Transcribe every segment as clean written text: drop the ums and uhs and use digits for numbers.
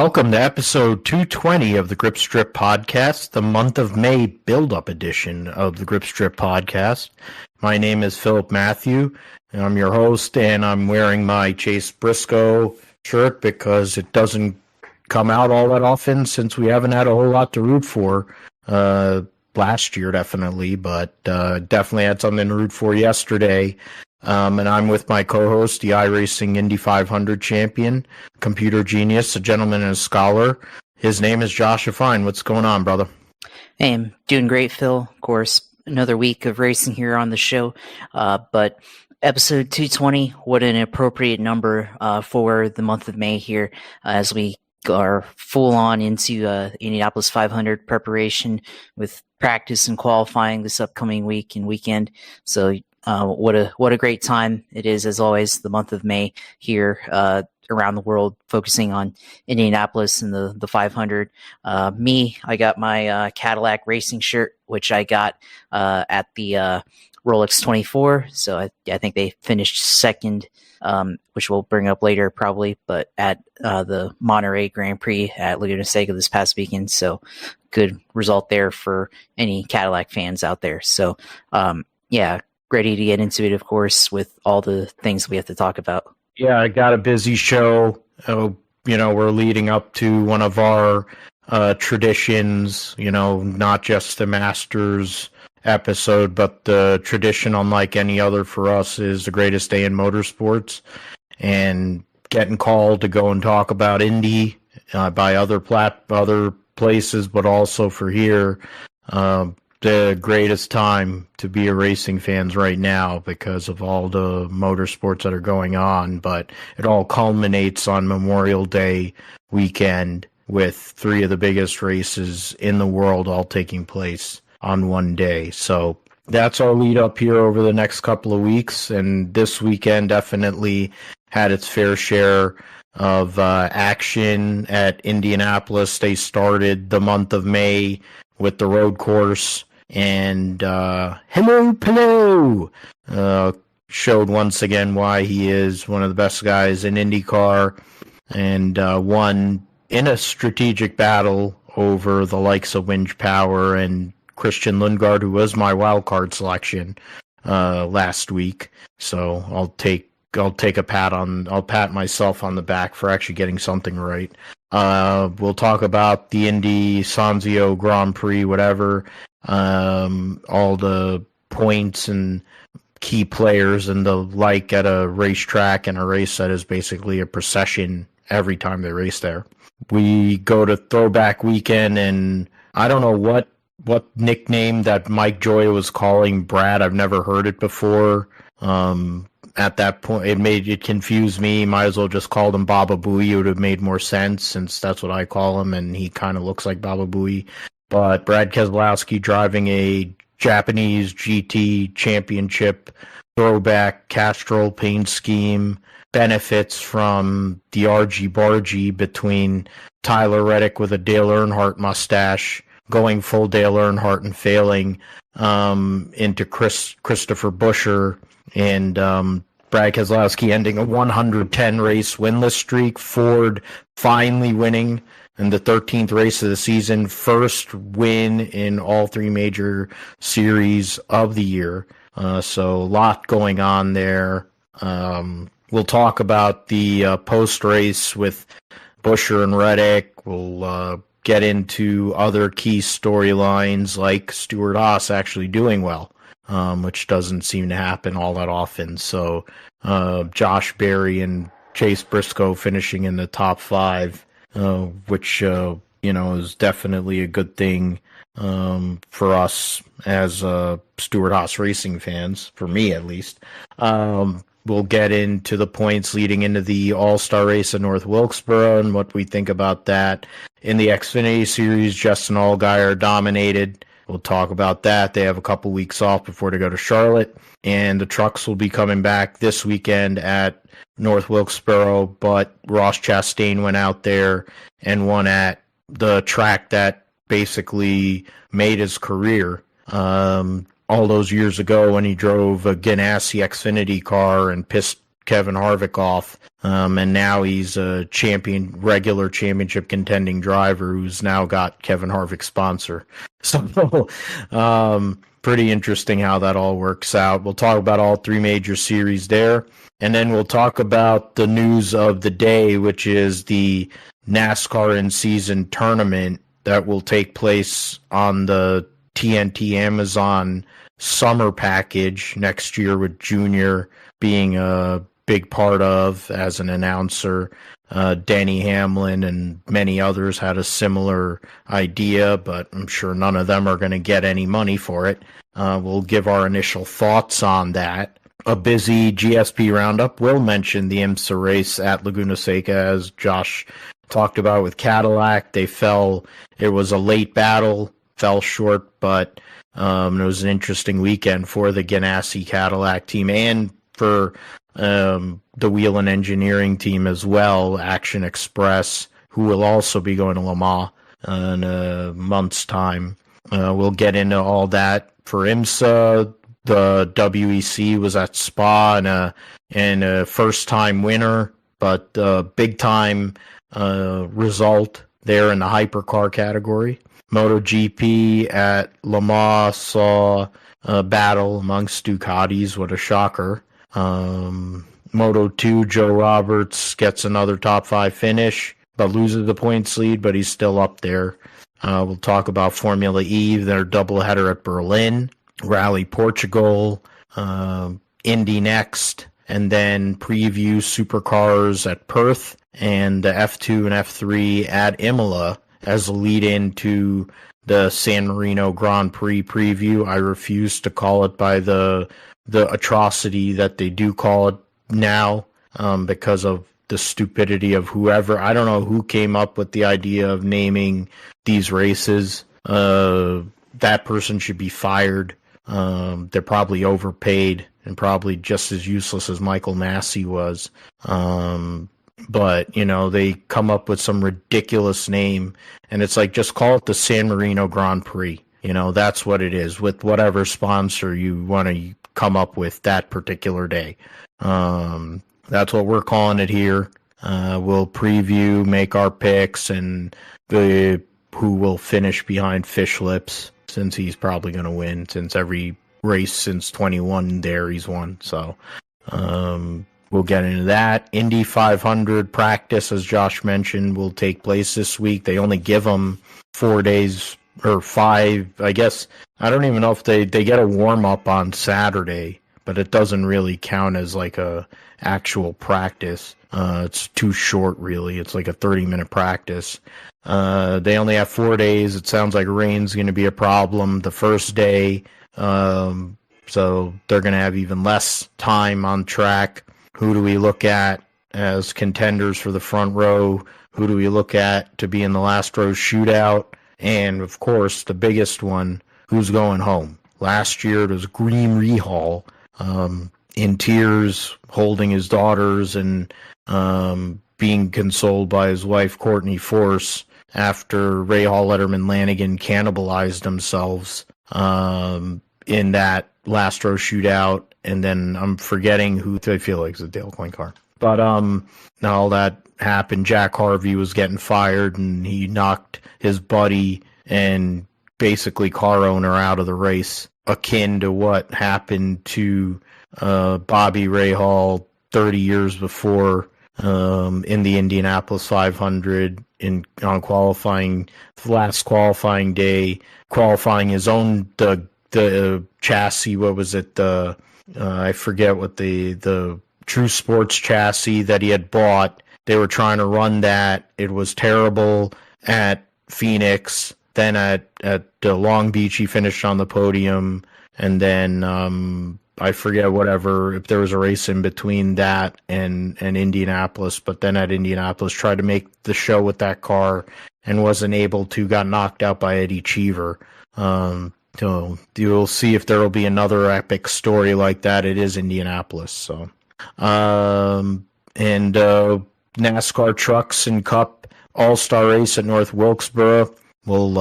Welcome to episode 220 of the Grip Strip Podcast, the month of May Buildup edition of the Grip Strip Podcast. My name is Philip Matthew, and I'm your host, and I'm wearing my Chase Briscoe shirt because it doesn't come out all that often since we haven't had a whole lot to root for. Last year, definitely, but definitely had something to root for yesterday. And I'm with my co-host, the iRacing Indy 500 champion, computer genius, a gentleman and a scholar. His name is Josh Fine. What's going on, brother? Hey, I'm doing great, Phil. Of course, another week of racing here on the show. But episode 220, what an appropriate number for the month of May here as we are full on into Indianapolis 500 preparation with practice and qualifying this upcoming week and weekend. So what a great time it is, as always, the month of May here around the world, focusing on Indianapolis and the 500. I got my Cadillac racing shirt, which I got at the Rolex 24. So I think they finished second, which we'll bring up later probably, but at the Monterey Grand Prix at Laguna Seca this past weekend. So good result there for any Cadillac fans out there. So ready to get into it, of course, with all the things we have to talk about. Yeah, I got a busy show. We're leading up to one of our traditions, not just the Masters episode, but the tradition unlike any other for us is the Greatest Day in Motorsports, and getting called to go and talk about Indy by other places, but also for here. The greatest time to be a racing fans right now because of all the motorsports that are going on, but it all culminates on Memorial Day weekend with three of the biggest races in the world all taking place on one day. So that's our lead up here over the next couple of weeks, and this weekend definitely had its fair share of action at Indianapolis. They started the month of May with the road course, and hello, Palou showed once again why he is one of the best guys in IndyCar, and won in a strategic battle over the likes of Winch Power and Christian Lundgaard, who was my wild card selection last week. So I'll pat myself on the back for actually getting something right. We'll talk about the Indy Sanzio Grand Prix, whatever, all the points and key players and the like at a racetrack and a race that is basically a procession every time they race there. We go to Throwback Weekend, and I don't know what nickname that Mike Joy was calling Brad. I've never heard it before. At that point, it confused me. Might as well just call him Baba Booey. It would have made more sense since that's what I call him, and he kind of looks like Baba Booey. But Brad Keselowski driving a Japanese GT championship throwback Castrol paint scheme, benefits from the argy-bargy between Tyler Reddick with a Dale Earnhardt mustache, going full Dale Earnhardt and failing, into Christopher Buescher, and Brad Keselowski ending a 110 race winless streak. Ford finally winning in the 13th race of the season, first win in all three major series of the year. So a lot going on there. We'll talk about the post-race with Buescher and Reddick. We'll get into other key storylines like Stewart-Haas actually doing well, which doesn't seem to happen all that often. So Josh Berry and Chase Briscoe finishing in the top 5, which is definitely a good thing for us as Stewart-Haas racing fans, for me at least. We'll get into the points leading into the All-Star race in North Wilkesboro and what we think about that. In the Xfinity Series, Justin Allgaier dominated. We'll talk about that. They have a couple weeks off before they go to Charlotte, and the trucks will be coming back this weekend at North Wilkesboro, but Ross Chastain went out there and won at the track that basically made his career. All those years ago when he drove a Ganassi Xfinity car and pissed Kevin Harvick off. And now he's a regular championship contending driver who's now got Kevin Harvick's sponsor. So, pretty interesting how that all works out. We'll talk about all three major series there. And then we'll talk about the news of the day, which is the NASCAR in-season tournament that will take place on the TNT Amazon summer package next year, with Junior being a big part of as an announcer. Denny Hamlin and many others had a similar idea, but I'm sure none of them are going to get any money for it. We'll give our initial thoughts on that. A busy GSP Roundup. Will mention the IMSA race at Laguna Seca, as Josh talked about with Cadillac. They fell. It was a late battle, fell short, but it was an interesting weekend for the Ganassi Cadillac team and for the Wheel and Engineering team as well, Action Express, who will also be going to Le Mans in a month's time. We'll get into all that. For IMSA, the WEC was at Spa and a first-time winner, but big-time result there in the hypercar category. MotoGP at Le Mans saw a battle amongst Ducatis. What a shocker. Moto2, Joe Roberts gets another top 5 finish, but loses the points lead, but he's still up there. We'll talk about Formula E, their doubleheader at Berlin, Rally Portugal, Indy NXT, and then preview Supercars at Perth and the F2 and F3 at Imola as a lead-in to the San Marino Grand Prix preview. I refuse to call it by the atrocity that they do call it now, because of the stupidity of whoever. I don't know who came up with the idea of naming these races. That person should be fired. They're probably overpaid and probably just as useless as Michael Massey was. But, they come up with some ridiculous name, and it's like, just call it the San Marino Grand Prix. That's what it is, with whatever sponsor you want to come up with that particular day. That's what we're calling it here. We'll preview, make our picks, and who will finish behind Fish Lips, since he's probably going to win, since every race since 21 there he's won. So we'll get into that. Indy 500 practice, as Josh mentioned, will take place this week. They only give them 4 days or 5, I guess. I don't even know if they get a warm-up on Saturday, but it doesn't really count as like a actual practice. It's too short, really. It's like a 30-minute practice. They only have 4 days. It sounds like rain's going to be a problem the first day, so they're going to have even less time on track. Who do we look at as contenders for the front row? Who do we look at to be in the last row shootout? And, of course, the biggest one, who's going home? Last year it was Green Rehal, in tears, holding his daughters and being consoled by his wife, Courtney Force, after Rahal, Letterman, Lanigan cannibalized themselves in that last row shootout. And then I'm forgetting who I feel like is a Dale Coyne car. But now all that happened. Jack Harvey was getting fired, and he knocked his buddy and basically car owner out of the race, akin to what happened to Bobby Rahal 30 years before in the Indianapolis 500 on qualifying, last qualifying day, qualifying his own the chassis. What was it? I forget what the True Sports chassis that he had bought. They were trying to run that. It was terrible at Phoenix. Then at Long Beach, he finished on the podium. And then I forget whatever, if there was a race in between that and Indianapolis. But then at Indianapolis, tried to make the show with that car and wasn't able to, got knocked out by Eddie Cheever. So you'll see if there will be another epic story like that. It is Indianapolis. So, and NASCAR Trucks and Cup All-Star Race at North Wilkesboro. We'll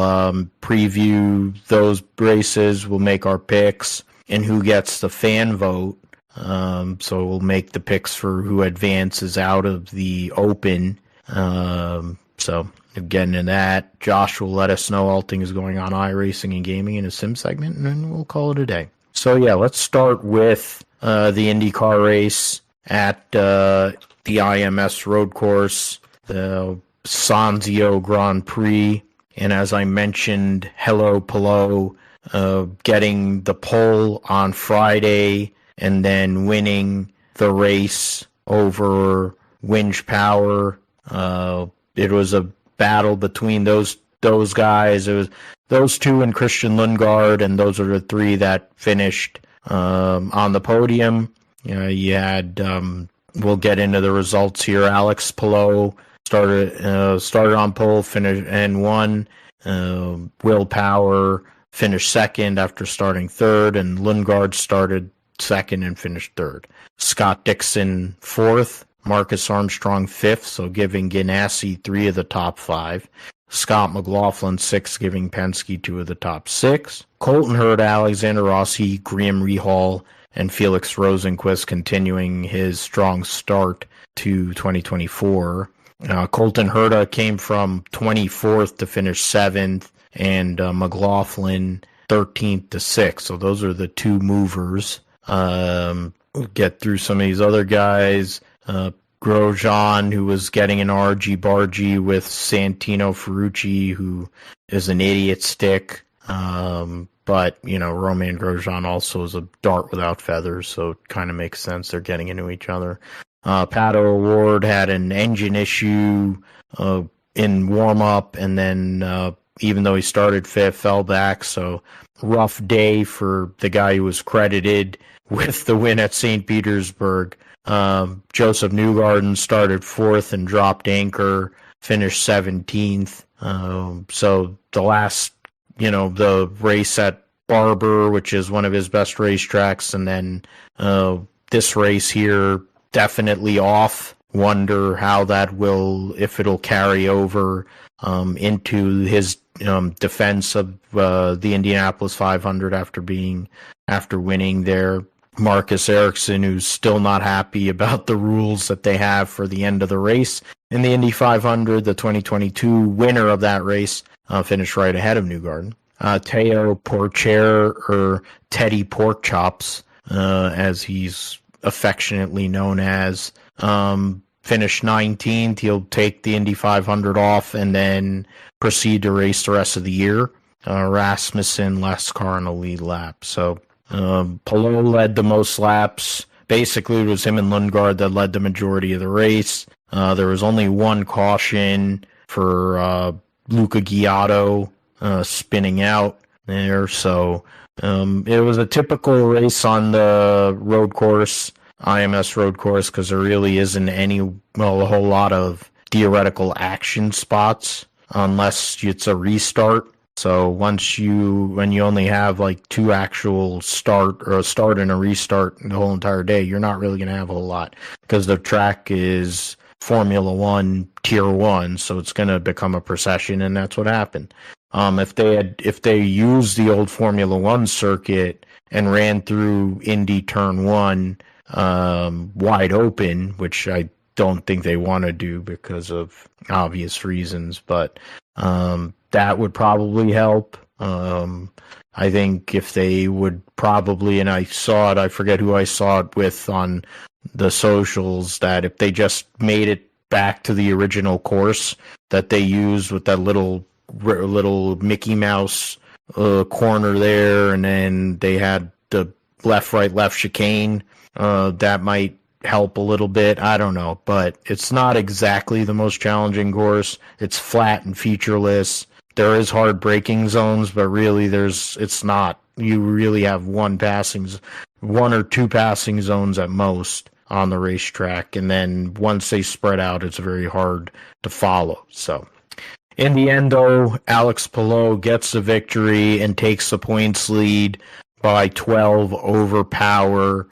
preview those races. We'll make our picks and who gets the fan vote. So we'll make the picks for who advances out of the Open. So getting into that, Josh will let us know all things going on iRacing and gaming in a sim segment, and then we'll call it a day. So yeah, let's start with the IndyCar race at the IMS road course, the Sanzio Grand Prix. And as I mentioned, hello Palou, getting the pole on Friday and then winning the race over Winch Power. It was a battle between those guys. It was those two and Christian Lundgaard, and those are the three that finished on the podium. You had, we'll get into the results here. Alex Palou started on pole, finished and won. Will Power finished second after starting third, and Lundgaard started second and finished third. Scott Dixon fourth, Marcus Armstrong fifth, so giving Ganassi 3 of the top 5. Scott McLaughlin sixth, giving Penske 2 of the top 6. Colton Hurta, Alexander Rossi, Graham Rahal, and Felix Rosenquist continuing his strong start to 2024. Colton Hurta came from 24th to finish 7th, and McLaughlin 13th to 6th. So those are the two movers. We'll get through some of these other guys. Grosjean, who was getting an argy-bargy with Santino Ferrucci, who is an idiot stick. But, Romain Grosjean also is a dart without feathers, so it kind of makes sense they're getting into each other. Pato O'Ward had an engine issue in warm-up, and then even though he started fifth, fell back. So rough day for the guy who was credited with the win at St. Petersburg. Joseph Newgarden started fourth and dropped anchor, finished 17th. So the last, the race at Barber, which is one of his best racetracks, and then this race here, definitely off. Wonder how that if it'll carry over into his defense of the Indianapolis 500 after winning there. Marcus Ericsson, who's still not happy about the rules that they have for the end of the race in the Indy 500, the 2022 winner of that race, finished right ahead of Newgarden. Teo Porcher, or Teddy Porkchops, as he's affectionately known as, finished 19th. He'll take the Indy 500 off and then proceed to race the rest of the year. Rasmussen, last car on the lead lap. So Palou led the most laps. Basically, it was him and Lundgaard that led the majority of the race. There was only one caution for Luca Giotto spinning out there. So it was a typical race on the road course, IMS road course, because there really isn't a whole lot of theoretical action spots unless it's a restart. So when you only have like two actual start and a restart the whole entire day, you're not really going to have a whole lot because the track is Formula One Tier 1, so it's going to become a procession, and that's what happened. If they used the old Formula One circuit and ran through Indy Turn 1 wide open, which I don't think they want to do because of obvious reasons, but that would probably help. I think if they would probably, and I saw it, I forget who I saw it with on the socials, that if they just made it back to the original course that they used with that little Mickey Mouse corner there, and then they had the left chicane, that might help a little bit. I don't know, but it's not exactly the most challenging course. It's flat and featureless. There is hard braking zones, but really it's not. You really have one or two passing zones at most on the racetrack, and then once they spread out, it's very hard to follow. So in the end, though, Alex Palou gets the victory and takes the points lead by 12 over Power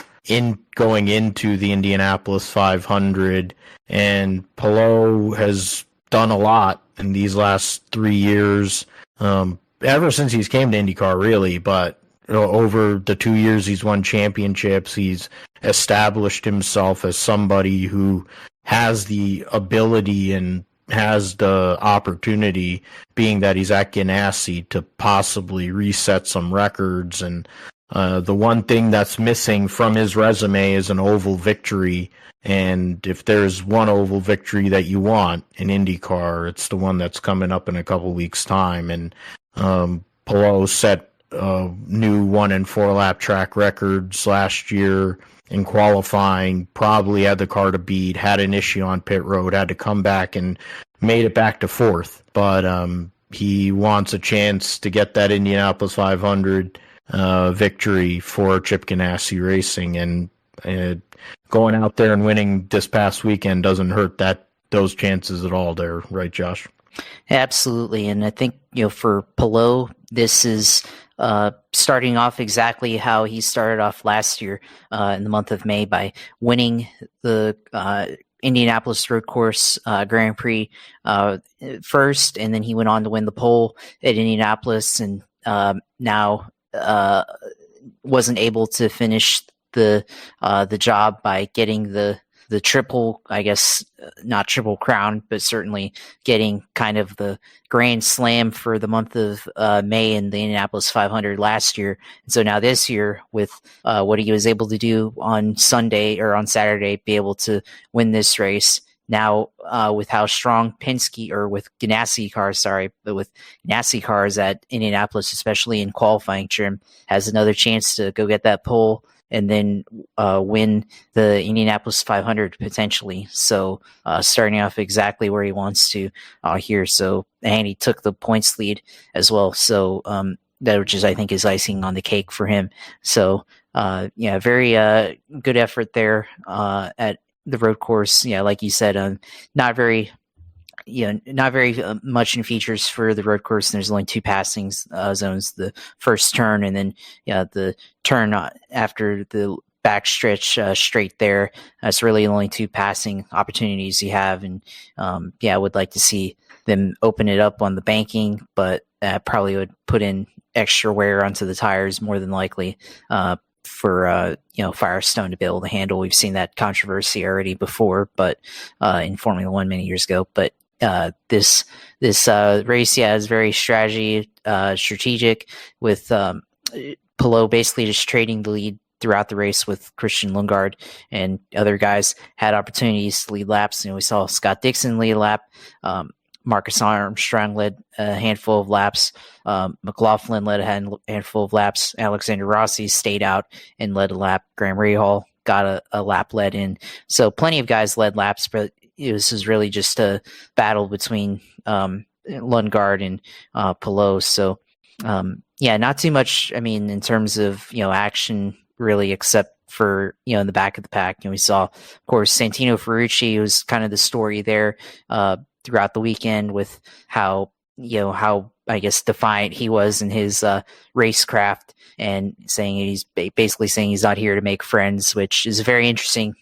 going into the Indianapolis 500, and Palou has done a lot in these last 3 years, ever since he's came to IndyCar, really, but over the 2 years he's won championships, he's established himself as somebody who has the ability and has the opportunity, being that he's at Ganassi, to possibly reset some records. And the one thing that's missing from his resume is an oval victory. And if there's one oval victory that you want in IndyCar, it's the one that's coming up in a couple weeks' time. And Palou set new 1 and 4 lap track records last year in qualifying, probably had the car to beat, had an issue on pit road, had to come back and made it back to 4th. But he wants a chance to get that Indianapolis 500 victory for Chip Ganassi Racing, and going out there and winning this past weekend doesn't hurt those chances at all there, right, Josh? Absolutely. And I think, for Palou, this is starting off exactly how he started off last year in the month of May, by winning the Indianapolis Road Course Grand Prix first, and then he went on to win the pole at Indianapolis, and now wasn't able to finish the job by getting the triple, I guess, not triple crown, but certainly getting kind of the grand slam for the month of May in the Indianapolis 500 last year. And so now this year, with what he was able to do on Sunday or on Saturday, be able to win this race. Now, with how strong Penske, or with Ganassi cars, but with Ganassi cars at Indianapolis, especially in qualifying trim, has another chance to go get that pole and then win the Indianapolis 500 potentially. So starting off exactly where he wants to here. So, and he took the points lead as well. So that, which is, I think, is icing on the cake for him. So very good effort there at the road course. Yeah, like you said, not very much in features for the road course. There's only 2 passing zones, the first turn and then the turn after the backstretch straight there. That's really only 2 passing opportunities you have. And I would like to see them open it up on the banking, but probably would put in extra wear onto the tires more than likely for Firestone to be able to handle. We've seen that controversy already before, but in Formula One many years ago. But this race, is very strategic, with Palou basically just trading the lead throughout the race with Christian Lundgaard, and other guys had opportunities to lead laps. We saw Scott Dixon lead a lap. Marcus Armstrong led a handful of laps. McLaughlin led a handful of laps. Alexander Rossi stayed out and led a lap. Graham Rahal got a lap led in. So plenty of guys led laps, but this is really just a battle between Lundgaard and Palou. So, not too much, in terms of, action really, except for, in the back of the pack. We saw, of course, Santino Ferrucci was kind of the story there throughout the weekend, with how I guess defiant he was in his racecraft, and he's basically saying he's not here to make friends, which is a very interesting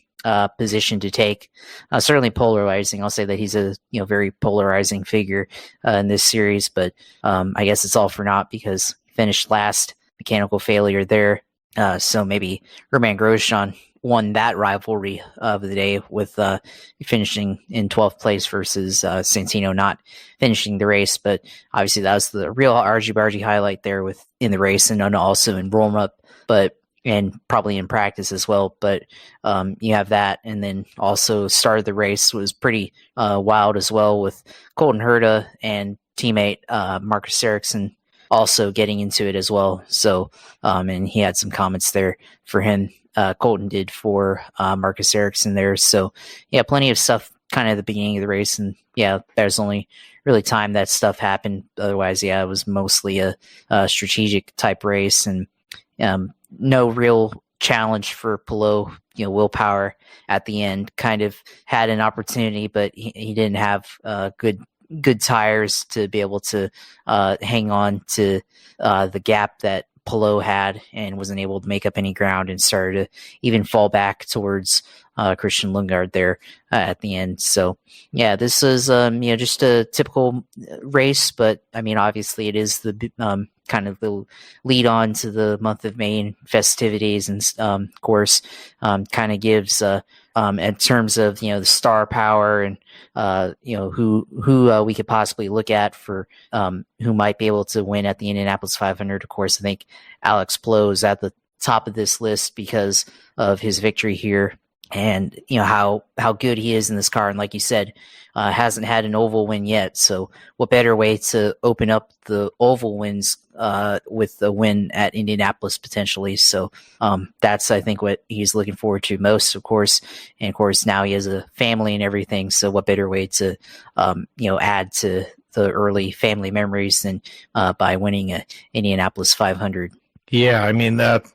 position to take. Certainly polarizing. I'll say that he's a very polarizing figure in this series, but I guess it's all for naught, because he finished last, mechanical failure there. So maybe Romain Grosjean won that rivalry of the day, with finishing in 12th place versus Santino not finishing the race. But obviously that was the real argy-bargy highlight there in the race, and also in warm-up, and probably in practice as well. But you have that, and then also start of the race was pretty wild as well, with Colton Herta and teammate Marcus Ericsson also getting into it as well. So, and he had some comments there for him. Colton did for Marcus Ericsson there. So, plenty of stuff kind of at the beginning of the race. And there's only really time that stuff happened. Otherwise, it was mostly a strategic type race, and no real challenge for Palou. Willpower at the end kind of had an opportunity, but he didn't have good tires to be able to hang on to the gap that Palou had and wasn't able to make up any ground and started to even fall back towards Christian Lundgaard there at the end. So yeah, this is just a typical race, but I mean obviously it is the kind of the lead on to the month of May and festivities, and of course kind of gives in terms of the star power and who we could possibly look at for who might be able to win at the Indianapolis 500. Of course, I think Alex Palou is at the top of this list because of his victory here, and how good he is in this car. And like you said, hasn't had an oval win yet. So what better way to open up the oval wins with the win at Indianapolis potentially. So that's, I think, what he's looking forward to most, of course. And of course, now he has a family and everything. So what better way to, add to the early family memories than by winning a Indianapolis 500. Yeah, I mean, that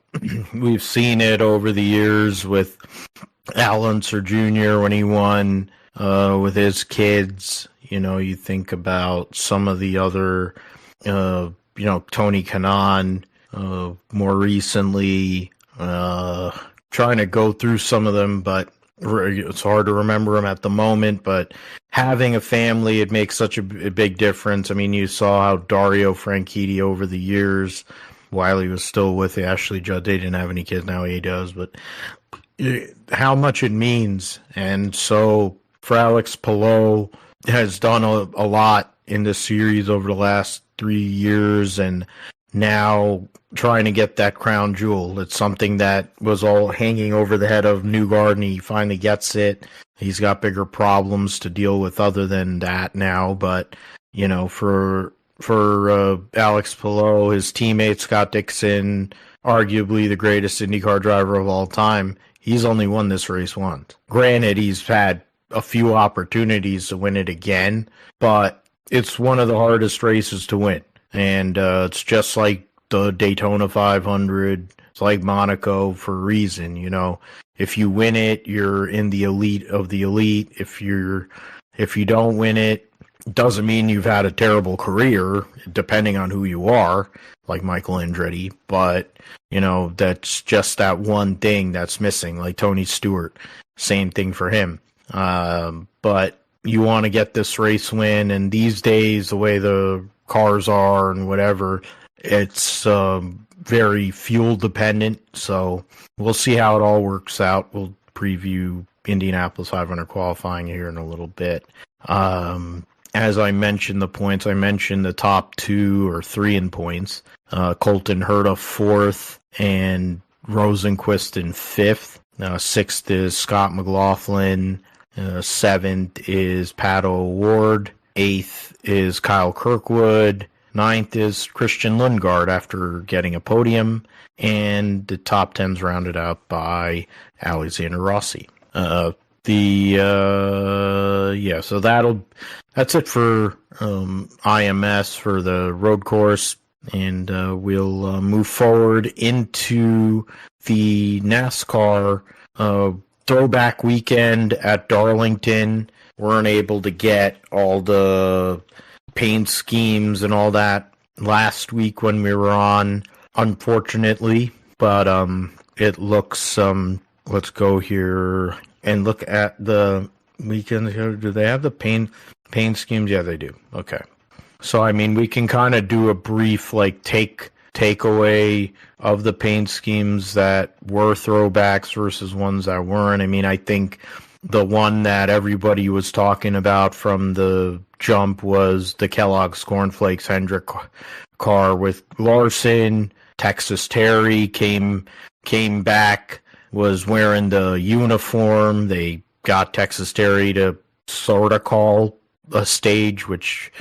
we've seen it over the years with Al Unser Jr. when he won with his kids. You think about some of the other, Tony Kanaan more recently, trying to go through some of them, but it's hard to remember them at the moment. But having a family, it makes such a big difference. I mean, you saw how Dario Franchitti over the years, while he was still with Ashley Judd, they didn't have any kids, now he does, but how much it means. And so for Alex Palou, has done a lot in this series over the last 3 years, and now trying to get that crown jewel. It's something that was all hanging over the head of Newgarden, and he finally gets it. He's got bigger problems to deal with other than that now, but for Alex Palou, his teammate Scott Dixon, arguably the greatest IndyCar driver of all time, he's only won this race once. Granted, he's had a few opportunities to win it again, but it's one of the hardest races to win. And it's just like the Daytona 500. It's like Monaco for a reason. If you win it, you're in the elite of the elite. If you don't win it, doesn't mean you've had a terrible career, depending on who you are, like Michael Andretti. But, that's just that one thing that's missing, like Tony Stewart. Same thing for him. But you want to get this race win, and these days, the way the cars are and whatever, it's very fuel dependent. So we'll see how it all works out. We'll preview Indianapolis 500 qualifying here in a little bit. As I mentioned the points, I mentioned the top 2 or 3 in points. Colton Herta 4th and Rosenquist in 5th. 6th is Scott McLaughlin. 7th is Pato O'Ward. 8th is Kyle Kirkwood. 9th is Christian Lundgaard after getting a podium. And the top 10's rounded out by Alexander Rossi. So that's it for IMS for the road course, and we'll move forward into the NASCAR Throwback Weekend at Darlington. Weren't able to get all the paint schemes and all that last week when we were on, unfortunately, but it looks let's go here and look at the weekend here. Do they have the paint schemes? Yeah, they do. Okay. So, I mean, we can kind of do a brief, takeaway of the paint schemes that were throwbacks versus ones that weren't. I mean, I think the one that everybody was talking about from the jump was the Kellogg's Cornflakes Hendrick car with Larson. Texas Terry came back, was wearing the uniform. They got Texas Terry to sort of call a stage, which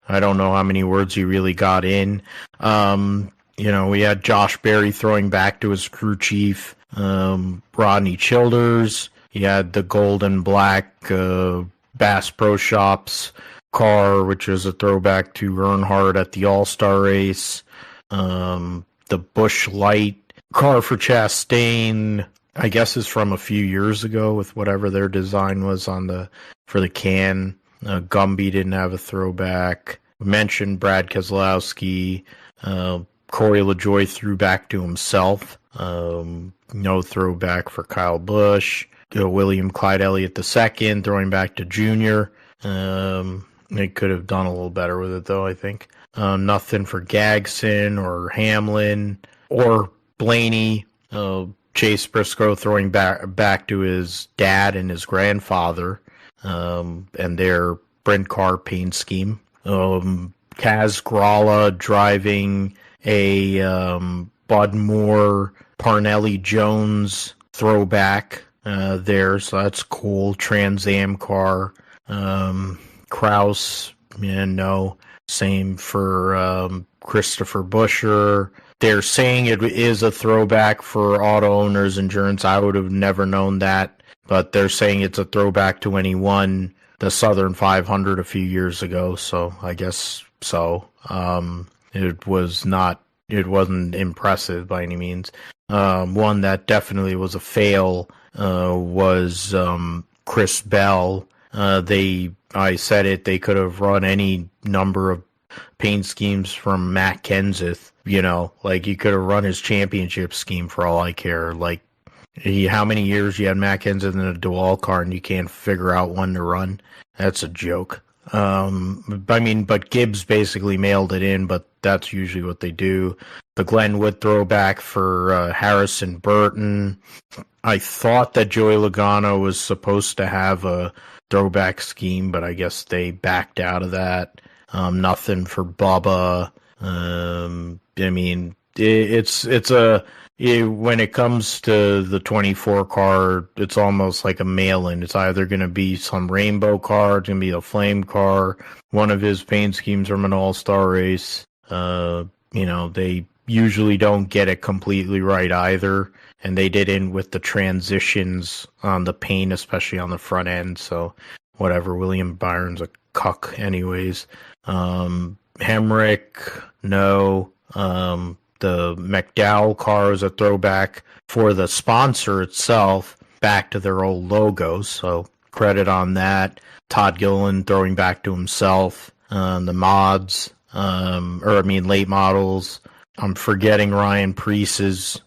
I don't know how many words he really got in. We had Josh Berry throwing back to his crew chief, Rodney Childers. He had the gold and black Bass Pro Shops car, which is a throwback to Earnhardt at the All-Star race. The Busch Light car for Chastain, I guess, is from a few years ago with whatever their design was for the can. Gumby didn't have a throwback. We mentioned Brad Keselowski. Corey LaJoie threw back to himself. No throwback for Kyle Busch. William Clyde Elliott II throwing back to Junior. They could have done a little better with it, though, I think. Nothing for Gagson or Hamlin or Blaney. Chase Briscoe throwing back to his dad and his grandfather and their sprint car paint scheme. Kaz Gralla driving a Bud Moore Parnelli Jones throwback there, so that's cool. Trans Am car. Kraus, no. Same for Christopher Buescher. They're saying it is a throwback for auto owners insurance. I would have never known that, but they're saying it's a throwback to when he won the Southern 500 a few years ago, so I guess so. It wasn't impressive by any means. One that definitely was a fail was Chris Bell. I said it, they could have run any number of paint schemes from Matt Kenseth, like you could have run his championship scheme for all I care. Like, how many years you had Matt Kenseth in a dual car and you can't figure out one to run? That's a joke. But Gibbs basically mailed it in, but that's usually what they do. The Glenwood throwback for Harrison Burton. I thought that Joey Logano was supposed to have a throwback scheme, but I guess they backed out of that. Nothing for Bubba. When it comes to the 24 car, it's almost like a mail-in. It's either going to be some rainbow car, it's going to be a flame car, one of his paint schemes from an all-star race. They usually don't get it completely right either, and they didn't with the transitions on the paint, especially on the front end, so whatever. William Byron's a cuck anyways. Hemrick, no. The McDowell car is a throwback for the sponsor itself back to their old logos, so credit on that. Todd Gilliland throwing back to himself. The mods, late models. I'm forgetting Ryan Preece's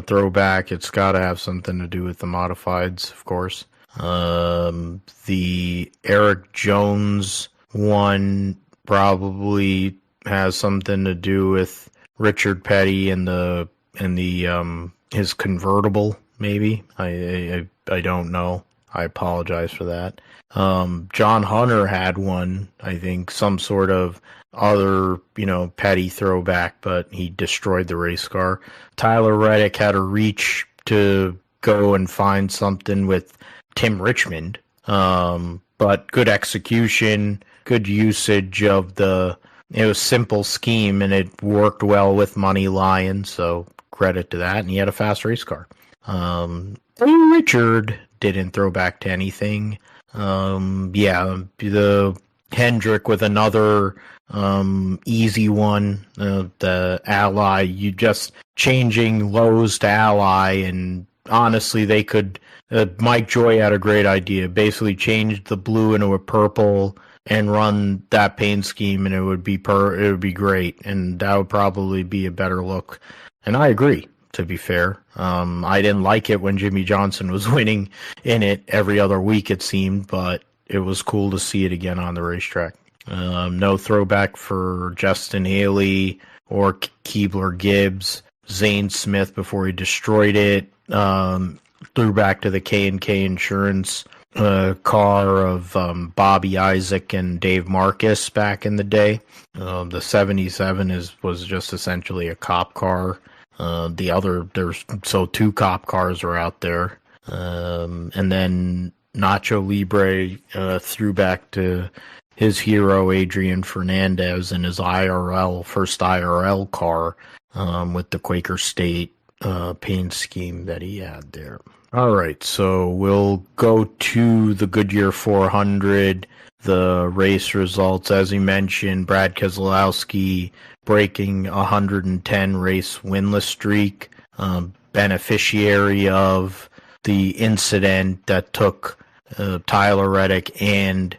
throwback. It's got to have something to do with the modifieds, of course. The Eric Jones one probably has something to do with Richard Petty and his convertible, maybe. I don't know. I apologize for that. John Hunter had one, I think, some sort of other, petty throwback, but he destroyed the race car. Tyler Reddick had a reach to go and find something with Tim Richmond, but good execution, good usage of it was simple scheme, and it worked well with Money Lion, so credit to that. And he had a fast race car. Richard didn't throw back to anything. The Hendrick with another easy one. The Ally, you just changing lows to Ally, and honestly, they could. Mike Joy had a great idea. Basically, changed the blue into a purple and run that paint scheme, and it would be great, and that would probably be a better look. And I agree, to be fair. I didn't like it when Jimmy Johnson was winning in it every other week, it seemed, but it was cool to see it again on the racetrack. No throwback for Justin Haley or Keebler Gibbs. Zane Smith, before he destroyed it, threw back to the K&K Insurance car of Bobby Isaac and Dave Marcus back in the day. The 77 was just essentially a cop car. Two cop cars are out there. And then Nacho Libre threw back to his hero Adrian Fernandez in his first IRL car with the Quaker State paint scheme that he had there. All right, so we'll go to the Goodyear 400, the race results. As you mentioned, Brad Keselowski breaking 110 race winless streak, beneficiary of the incident that took Tyler Reddick and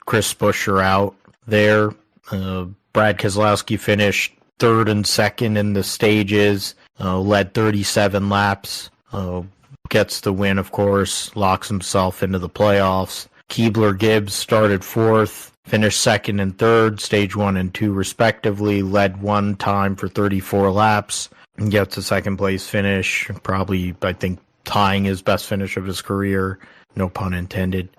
Chris Buescher out there. Brad Keselowski finished third and second in the stages, led 37 laps, gets the win, of course, locks himself into the playoffs. Keebler Gibbs started fourth, finished second and third, stage 1 and 2 respectively, led one time for 34 laps, and gets a second place finish, probably, I think, tying his best finish of his career, no pun intended.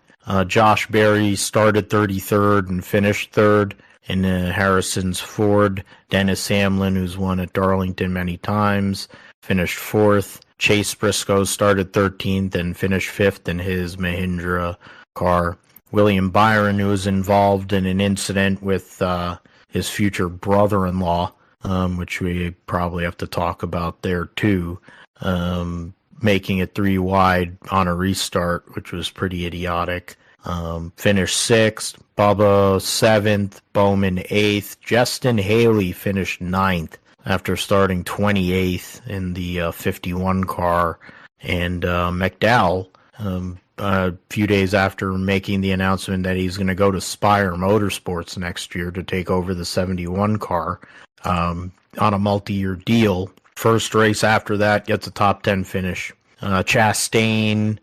Josh Berry started 33rd and finished third in Harrison's Ford. Dennis Hamlin, who's won at Darlington many times, finished fourth. Chase Briscoe started 13th and finished fifth in his Mahindra car. William Byron, who was involved in an incident with his future brother-in-law, which we probably have to talk about there too, making it 3 wide on a restart, which was pretty idiotic. Finished 6th, Bubba 7th, Bowman 8th, Justin Haley finished 9th after starting 28th in the 51 car, and McDowell, a few days after making the announcement that he's going to go to Spire Motorsports next year to take over the 71 car on a multi-year deal. First race after that gets a top 10 finish. Chastain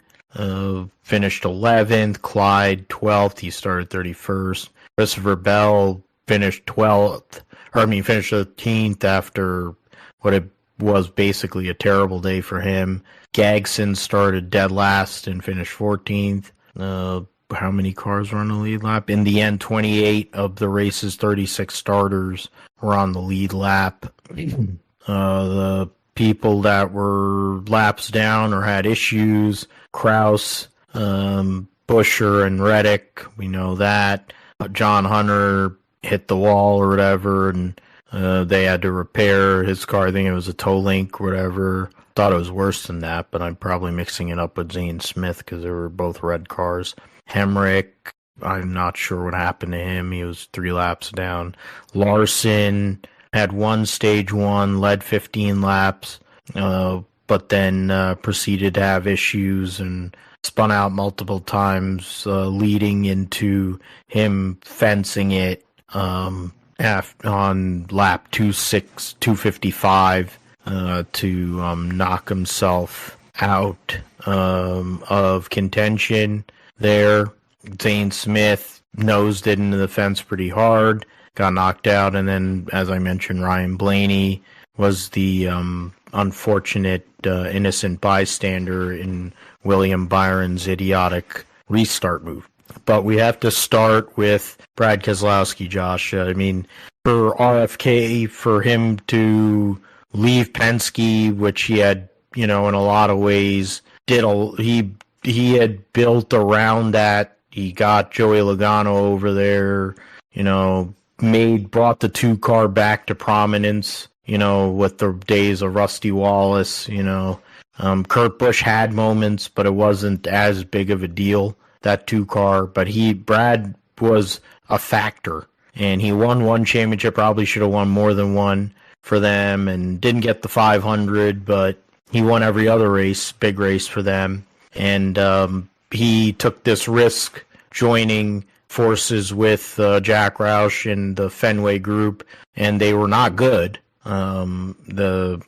finished 11th, Clyde 12th, he started 31st. Christopher Bell finished 13th after what it was basically a terrible day for him. Gagson started dead last and finished 14th. How many cars were on the lead lap? In the end, 28 of the race's 36 starters were on the lead lap. The people that were laps down or had issues, Kraus, Buescher, and Reddick, we know that. John Hunter hit the wall or whatever, and they had to repair his car. I think it was a toe link or whatever. Thought it was worse than that, but I'm probably mixing it up with Zane Smith because they were both red cars. Hemrick, I'm not sure what happened to him. He was 3 laps down. Larson had one stage 1, led 15 laps, but then proceeded to have issues and spun out multiple times, leading into him fencing it on lap 255 to knock himself out of contention there. Zane Smith nosed it into the fence pretty hard, got knocked out, and then, as I mentioned, Ryan Blaney was the unfortunate innocent bystander in William Byron's idiotic restart move. But we have to start with Brad Keselowski, Josh. I mean, for RFK, for him to leave Penske, which he had, in a lot of ways, he had built around that. He got Joey Logano over there, brought the 2 car back to prominence, with the days of Rusty Wallace, Kurt Busch had moments, but it wasn't as big of a deal, that 2 car. But Brad was a factor, and he won 1 championship, probably should have won more than 1 for them, and didn't get the 500, but he won every other race, big race for them. And he took this risk joining forces with Jack Roush and the Fenway group, and they were not good.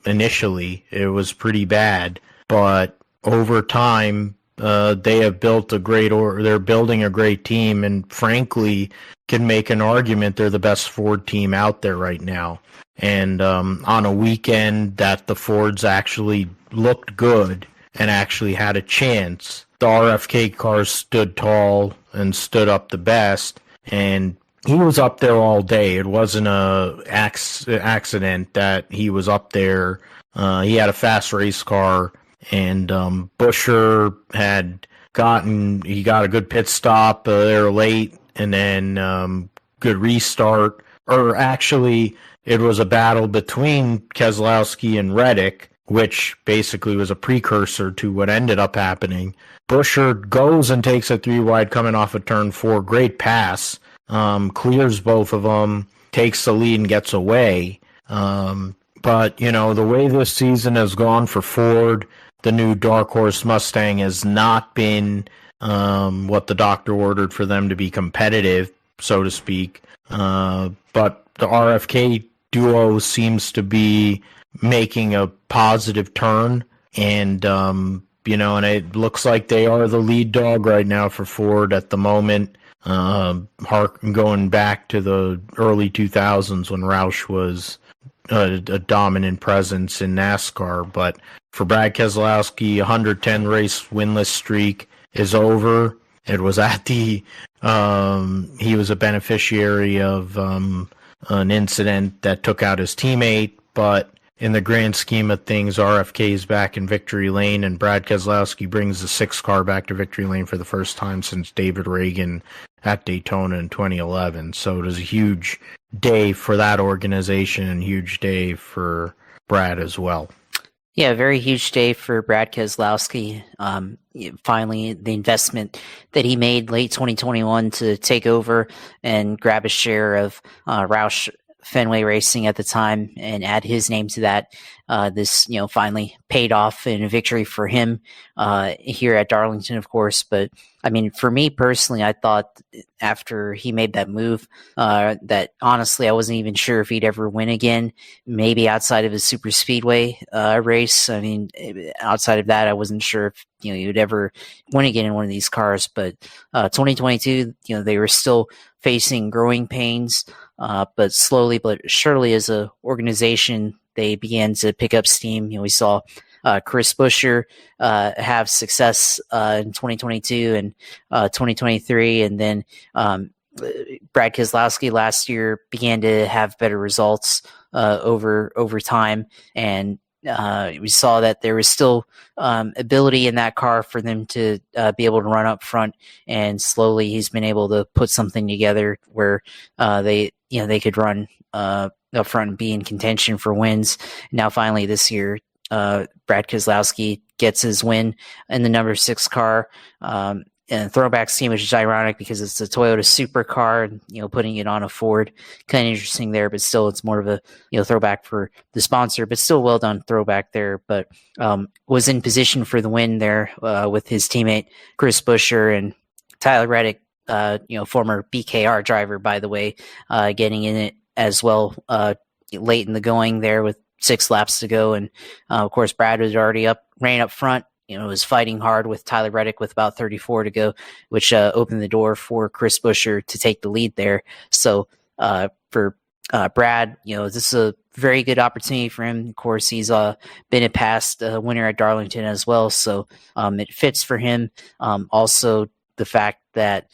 Initially it was pretty bad, but over time they have built they're building a great team, and frankly can make an argument they're the best Ford team out there right now. And on a weekend that the Fords actually looked good and actually had a chance, the RFK cars stood tall and stood up the best, and he was up there all day. It wasn't a accident that he was up there. He had a fast race car, and Buescher got a good pit stop there late, and then good restart. Or actually, it was a battle between Keselowski and Reddick, which basically was a precursor to what ended up happening. Buescher goes and takes a 3 wide coming off of turn 4. Great pass. Clears both of them, takes the lead and gets away. But, the way this season has gone for Ford, the new Dark Horse Mustang has not been what the doctor ordered for them to be competitive, so to speak. But the RFK duo seems to be making a positive turn, and and it looks like they are the lead dog right now for Ford at the moment. Going back to the early 2000s when Roush was a dominant presence in NASCAR, but for Brad Keselowski, 110 race winless streak is over. It was at the he was a beneficiary of an incident that took out his teammate, but in the grand scheme of things, RFK is back in victory lane, and Brad Keselowski brings the 6 car back to victory lane for the first time since David Reagan at Daytona in 2011. So it was a huge day for that organization and huge day for Brad as well. Yeah, a very huge day for Brad Keselowski. Finally, the investment that he made late 2021 to take over and grab a share of Roush Fenway Racing at the time and add his name to that. This, finally paid off in a victory for him here at Darlington, of course. But I mean, for me personally, I thought after he made that move that honestly, I wasn't even sure if he'd ever win again, maybe outside of his super speedway race. I mean, outside of that, I wasn't sure if, he would ever win again in one of these cars. But 2022, they were still facing growing pains. But slowly but surely as an organization, they began to pick up steam. We saw Chris Buescher have success in 2022 and 2023. And then Brad Keselowski last year began to have better results over time. And we saw that there was still ability in that car for them to be able to run up front. And slowly he's been able to put something together where they could run up front and be in contention for wins. Now, finally, this year, Brad Keselowski gets his win in the number 6 car. And Throwback team, which is ironic because it's a Toyota supercar, and putting it on a Ford, kind of interesting there. But still, it's more of a throwback for the sponsor. But still, well done Throwback there. But was in position for the win there with his teammate Chris Buescher and Tyler Reddick, former BKR driver, by the way, getting in it as well late in the going there with 6 laps to go. And of course, Brad was already ran up front. Was fighting hard with Tyler Reddick with about 34 to go, which opened the door for Chris Buescher to take the lead there. So for Brad, this is a very good opportunity for him. Of course, he's been a past winner at Darlington as well, so it fits for him. Also, the fact that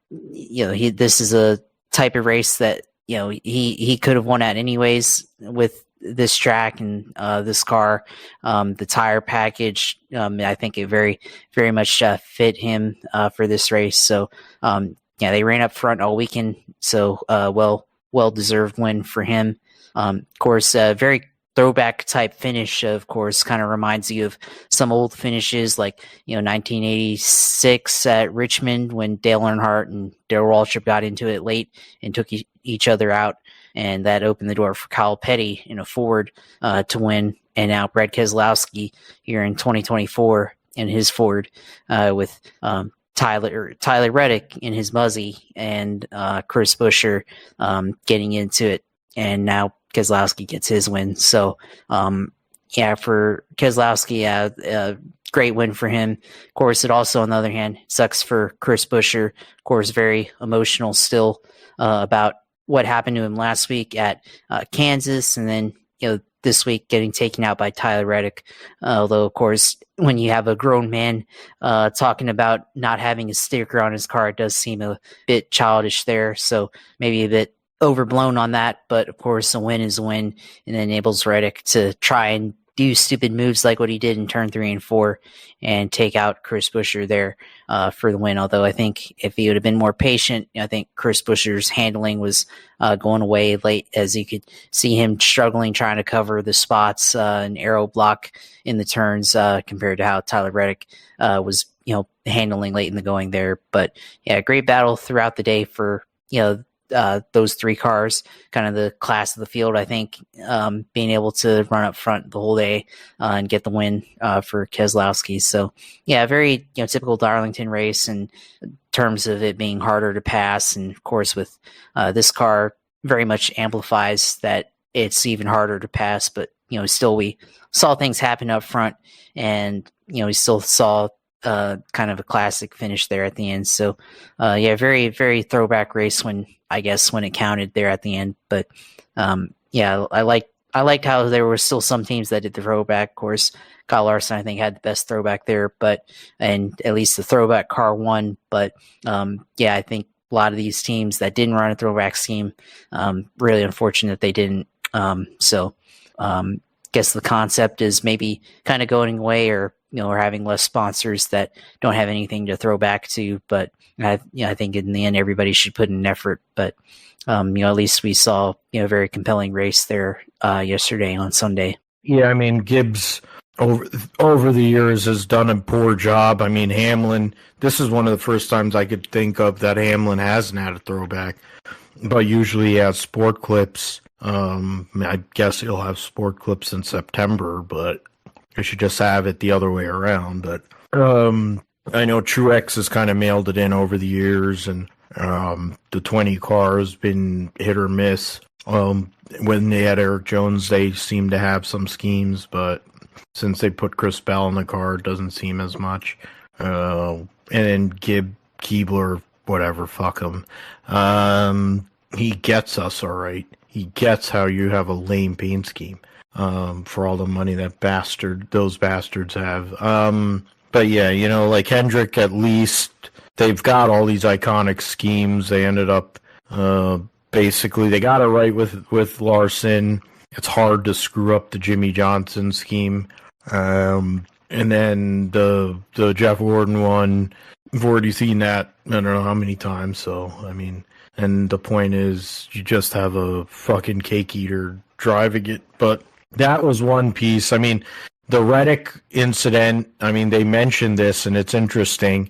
this is a type of race that he could have won at anyways with this track and this car, the tire package. I think it very, very much fit him for this race. So they ran up front all weekend. So well deserved win for him. Of course, very throwback type finish. Of course, kind of reminds you of some old finishes like 1986 at Richmond when Dale Earnhardt and Darrell Waltrip got into it late and took each other out. And that opened the door for Kyle Petty in a Ford to win. And now Brad Keselowski here in 2024 in his Ford with Tyler Reddick in his Muzzy and Chris Buescher getting into it. And now Keselowski gets his win. So, for Keselowski, great win for him. Of course, it also, on the other hand, sucks for Chris Buescher. Of course, very emotional still about what happened to him last week at Kansas, and then this week getting taken out by Tyler Reddick. Although, of course, when you have a grown man talking about not having a sticker on his car, it does seem a bit childish there. So maybe a bit overblown on that. But of course, a win is a win, and it enables Reddick to try and do stupid moves like what he did in turn 3 and 4 and take out Chris Buescher there for the win. Although I think if he would have been more patient, I think Chris Buescher's handling was going away late, as you could see him struggling trying to cover the spots and aero block in the turns compared to how Tyler Reddick was handling late in the going there. But yeah, great battle throughout the day for those 3 cars, kind of the class of the field, I think, being able to run up front the whole day and get the win for Keselowski. So, yeah, very typical Darlington race in terms of it being harder to pass. And, of course, with this car, very much amplifies that it's even harder to pass. But still we saw things happen up front, and we still saw kind of a classic finish there at the end. So very, very throwback race when it counted there at the end. But I liked how there were still some teams that did the throwback. Of course, Kyle Larson, I think, had the best throwback there, and at least the throwback car won. But I think a lot of these teams that didn't run a throwback scheme, really unfortunate that they didn't. Guess the concept is maybe kind of going away, or we're having less sponsors that don't have anything to throw back to. But I think in the end, everybody should put in an effort. But at least we saw a very compelling race there yesterday on Sunday. Yeah, I mean, Gibbs over the years has done a poor job. I mean, Hamlin, this is one of the first times I could think of that Hamlin hasn't had a throwback, but usually he has sport clips. I guess he'll have sport clips in September, but I should just have it the other way around. But I know Truex has kind of mailed it in over the years, and the 20 car has been hit or miss. When they had Eric Jones, they seemed to have some schemes, but since they put Chris Bell in the car, it doesn't seem as much. And then Keebler, whatever, fuck him. He gets us all right. He gets how you have a lame paint scheme for all the money that those bastards have. But yeah, like Hendrick, at least they've got all these iconic schemes. They ended up basically they got it right with Larson. It's hard to screw up the Jimmy Johnson scheme. And then the Jeff Gordon one, I've already seen that I don't know how many times. So I mean, and the point is, you just have a fucking cake eater driving it. But that was one piece. I mean, the Reddick incident, I mean, they mentioned this, and it's interesting.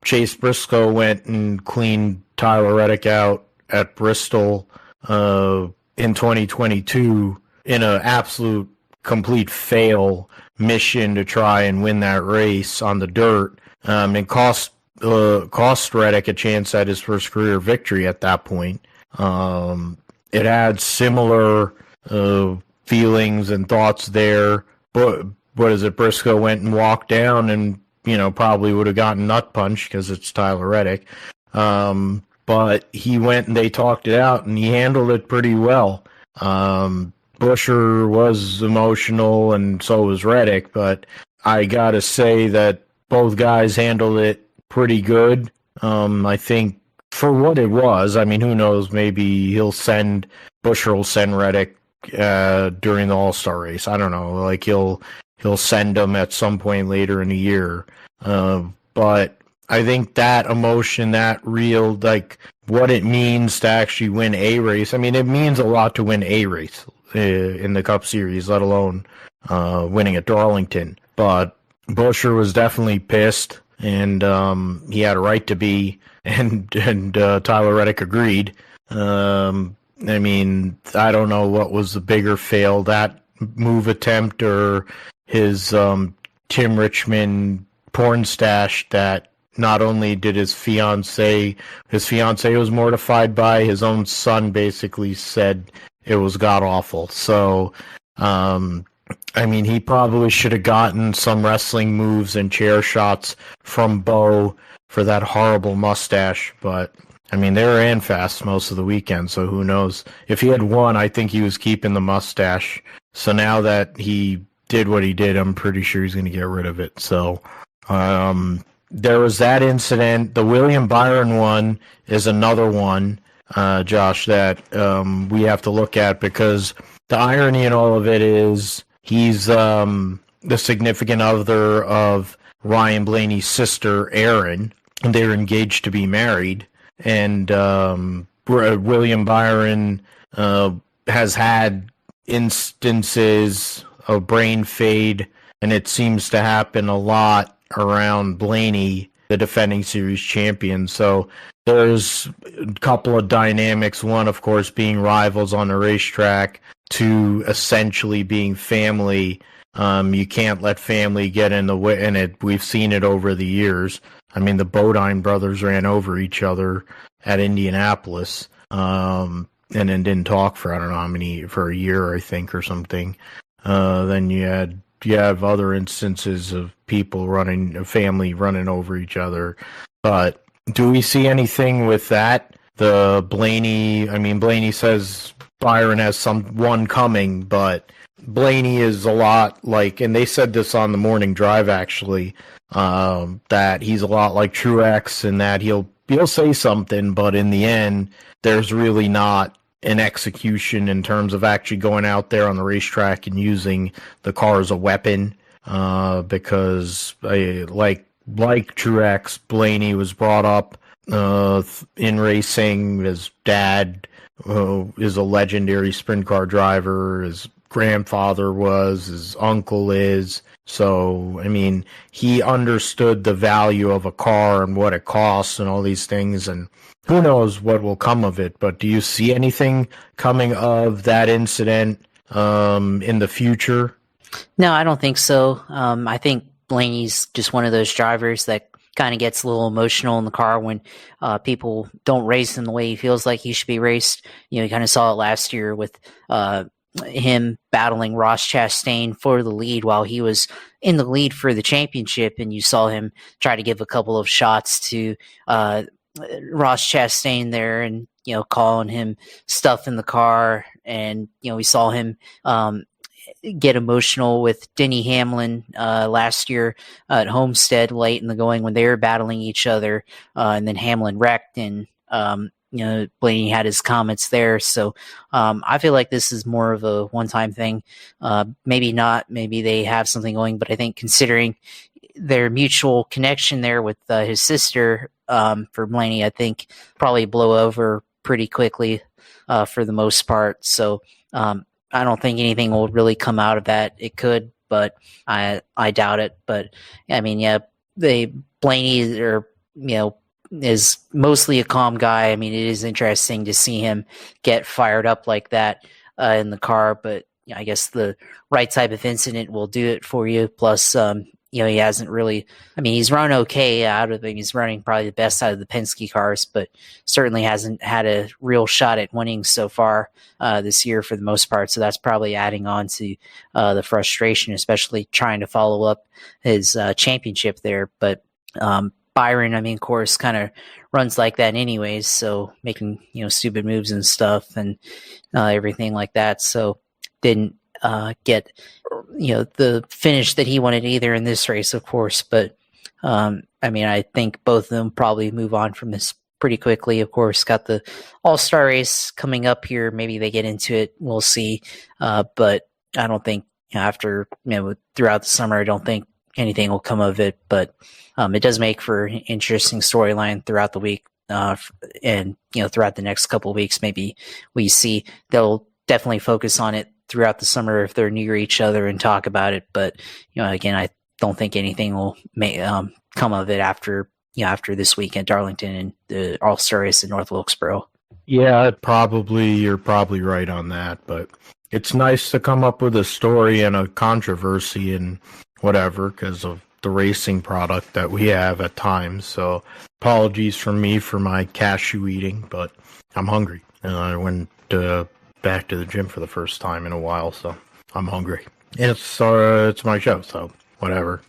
Chase Briscoe went and cleaned Tyler Reddick out at Bristol in 2022 in an absolute complete fail mission to try and win that race on the dirt, and cost Reddick a chance at his first career victory at that point. It had similar feelings and thoughts there, but what is it? Briscoe went and walked down and, probably would have gotten nut punched because it's Tyler Reddick. But he went and they talked it out, and he handled it pretty well. Buescher was emotional, and so was Reddick, but I gotta say that both guys handled it pretty good. I think for what it was, I mean, who knows, maybe Buescher will send Reddick during the All-Star race. I don't know, like he'll send him at some point later in the year. But I think that emotion, that real, like what it means to actually win a race. I mean, it means a lot to win a race in the Cup Series, let alone winning at Darlington. But Buescher was definitely pissed, and he had a right to be, and Tyler Reddick agreed. I mean, I don't know what was the bigger fail, that move attempt or his Tim Richmond porn stash that not only did his fiance was mortified by, his own son basically said it was god-awful. So, I mean, he probably should have gotten some wrestling moves and chair shots from Bo for that horrible mustache, but I mean, they ran fast most of the weekend, so who knows? If he had won, I think he was keeping the mustache. So now that he did what he did, I'm pretty sure he's going to get rid of it. So there was that incident. The William Byron one is another one, Josh, that we have to look at, because the irony in all of it is he's the significant other of Ryan Blaney's sister, Erin, and they're engaged to be married. And William Byron has had instances of brain fade, and it seems to happen a lot around Blaney, the defending series champion. So there's a couple of dynamics. One, of course, being rivals on the racetrack. Two, essentially being family. You can't let family get in the way, and we've seen it over the years. I mean, the Bodine brothers ran over each other at Indianapolis. and then didn't talk for I don't know how many, for a year, I think, or something. Then you have other instances of people running, a family running over each other. But do we see anything with that? The Blaney says Byron has one coming, but Blaney is a lot like, and they said this on the morning drive actually, that he's a lot like Truex, and that he'll say something, but in the end, there's really not an execution in terms of actually going out there on the racetrack and using the car as a weapon. Because like Truex, Blaney was brought up in racing. His dad is a legendary sprint car driver. His grandfather was. His uncle is. So, I mean, he understood the value of a car and what it costs and all these things, and who knows what will come of it. But do you see anything coming of that incident in the future? No, I don't think so. I think Blaney's just one of those drivers that kind of gets a little emotional in the car when people don't race him the way he feels like he should be raced. You kind of saw it last year with him battling Ross Chastain for the lead while he was in the lead for the championship, and you saw him try to give a couple of shots to Ross Chastain there, and calling him stuff in the car, and we saw him get emotional with Denny Hamlin last year at Homestead late in the going when they were battling each other, and then Hamlin wrecked, and Blaney had his comments there. So I feel like this is more of a one-time thing. Maybe not. Maybe they have something going, but I think considering their mutual connection there with his sister for Blaney, I think probably blow over pretty quickly for the most part. So I don't think anything will really come out of that. It could, but I doubt it. But I mean, yeah, Blaney is mostly a calm guy. I mean, it is interesting to see him get fired up like that in the car, but I guess the right type of incident will do it for you. Plus, he hasn't really, he's run okay out of it. He's running probably the best out of the Penske cars, but certainly hasn't had a real shot at winning so far this year for the most part. So that's probably adding on to the frustration, especially trying to follow up his championship there. But Byron, of course, kind of runs like that anyways. So making, stupid moves and stuff and everything like that. So didn't get, the finish that he wanted either in this race, of course. But, I think both of them probably move on from this pretty quickly. Of course, got the All-Star race coming up here. Maybe they get into it. We'll see. But I don't think after, throughout the summer, I don't think anything will come of it. But it does make for an interesting storyline throughout the week. And, throughout the next couple of weeks, maybe we see they'll definitely focus on it throughout the summer if they're near each other and talk about it. But, again, I don't think anything will come of it after this week at Darlington and the All-Star race in North Wilkesboro. Yeah, you're probably right on that. But it's nice to come up with a story and a controversy and whatever because of the racing product that we have at times. So apologies from me for my cashew eating, but I'm hungry. And I went back to the gym for the first time in a while, so I'm hungry. It's my show, so whatever.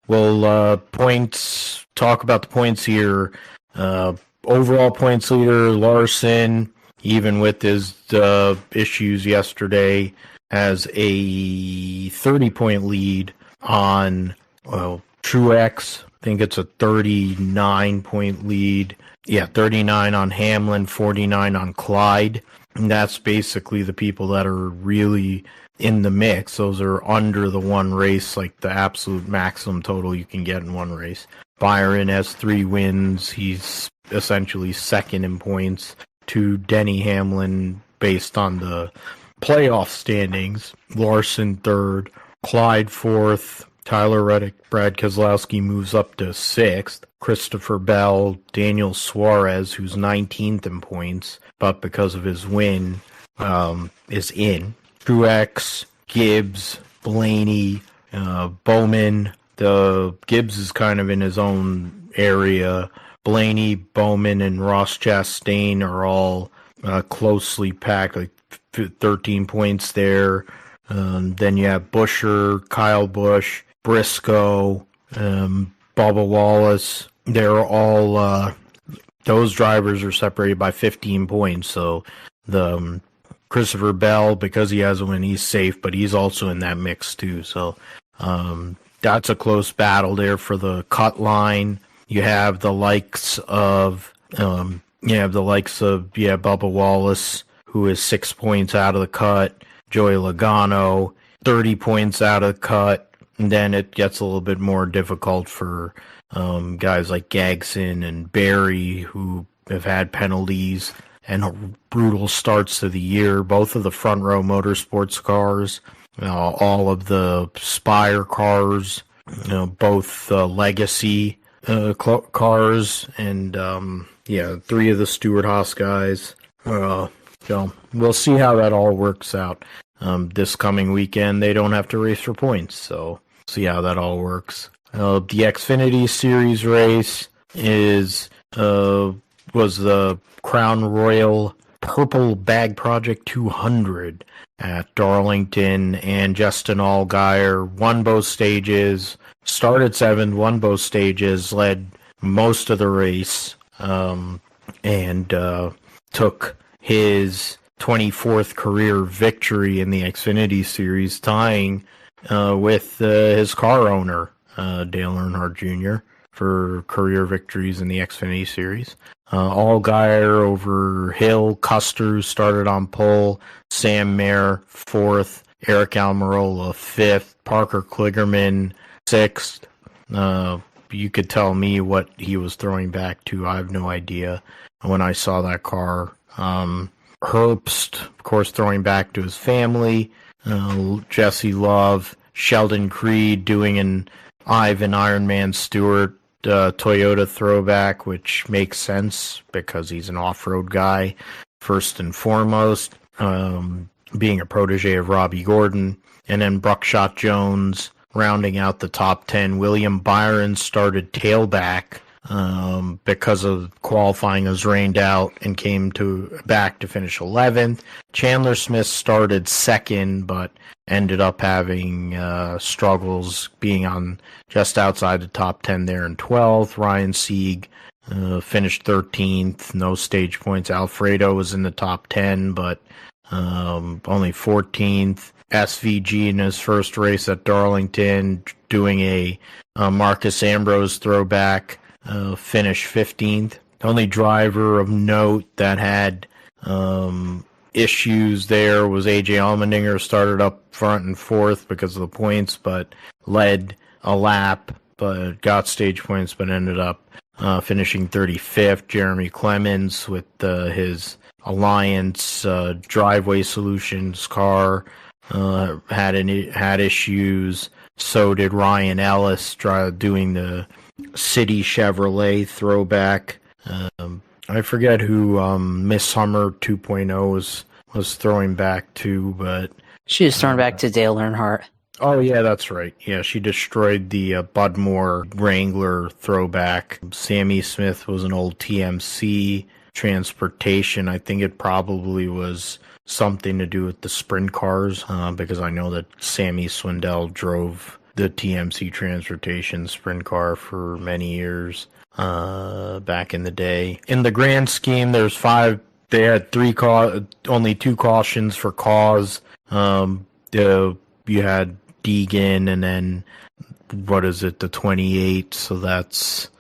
We'll talk about the points here. Overall points leader, Larson, even with his issues yesterday, has a 30-point lead on Truex. I think it's a 39-point lead. Yeah, 39 on Hamlin, 49 on Clyde. And that's basically the people that are really in the mix. Those are under the one race, like the absolute maximum total you can get in one race. Byron has 3 wins. He's essentially second in points to Denny Hamlin based on the playoff standings. Larson third, Clyde fourth, Tyler Reddick, Brad Keselowski moves up to 6th. Christopher Bell, Daniel Suarez, who's 19th in points, but because of his win, is in. Truex, Gibbs, Blaney, Bowman. The Gibbs is kind of in his own area. Blaney, Bowman, and Ross Chastain are all closely packed, like 13 points there. Then you have Buescher, Kyle Busch, Briscoe, Bubba Wallace. They're all those drivers are separated by 15 points. So the Christopher Bell, because he has a win, he's safe, but he's also in that mix too. So that's a close battle there for the cut line. You have the likes of Bubba Wallace, who is 6 points out of the cut. Joey Logano, 30 points out of the cut. And then it gets a little bit more difficult for guys like Gagson and Barry, who have had penalties and brutal starts to the year. Both of the front row motorsports cars, all of the Spire cars, both legacy cars, and 3 of the Stewart-Haas guys. We'll see how that all works out. This coming weekend, they don't have to race for points, so see how that all works. The Xfinity Series race was the Crown Royal Purple Bag Project 200 at Darlington, and Justin Allgaier won both stages, started 7th, won both stages, led most of the race, and took his 24th career victory in the Xfinity Series, tying with his car owner, Dale Earnhardt Jr., for career victories in the Xfinity Series. Allgaier over Hill, Custer started on pole, Sam Mayer 4th, Eric Almirola 5th, Parker Kligerman 6th. You could tell me what he was throwing back to. I have no idea when I saw that car. Herbst, of course, throwing back to his family. Jesse Love, Sheldon Creed doing an Ivan Ironman Stewart Toyota throwback, which makes sense because he's an off-road guy, first and foremost, being a protege of Robbie Gordon. And then Buckshot Jones rounding out the top 10. William Byron started tailback because of qualifying was rained out and came back to finish 11th. Chandler Smith started second, but ended up having struggles, being on just outside the top 10 there in 12th. Ryan Sieg finished 13th, no stage points. Alfredo was in the top 10, but only 14th. SVG in his first race at Darlington, doing a Marcus Ambrose throwback, finished 15th. The only driver of note that had issues there was AJ Allmendinger, started up front and 4th because of the points, but led a lap, but got stage points, but ended up finishing 35th. Jeremy Clemens with his Alliance Driveway Solutions car had issues. So did Ryan Ellis doing the City Chevrolet throwback. I forget who Miss Summer 2.0 was throwing back to, but she was throwing back to Dale Earnhardt. Oh yeah, that's right. Yeah, she destroyed the Budmore Wrangler throwback. Sammy Smith was an old TMC transportation. I think it probably was something to do with the sprint cars, because I know that Sammy Swindell drove the TMC transportation sprint car for many years back in the day. In the grand scheme, there's 5. They had only 2 cautions for cause. You had Deegan, and then the 28? So that's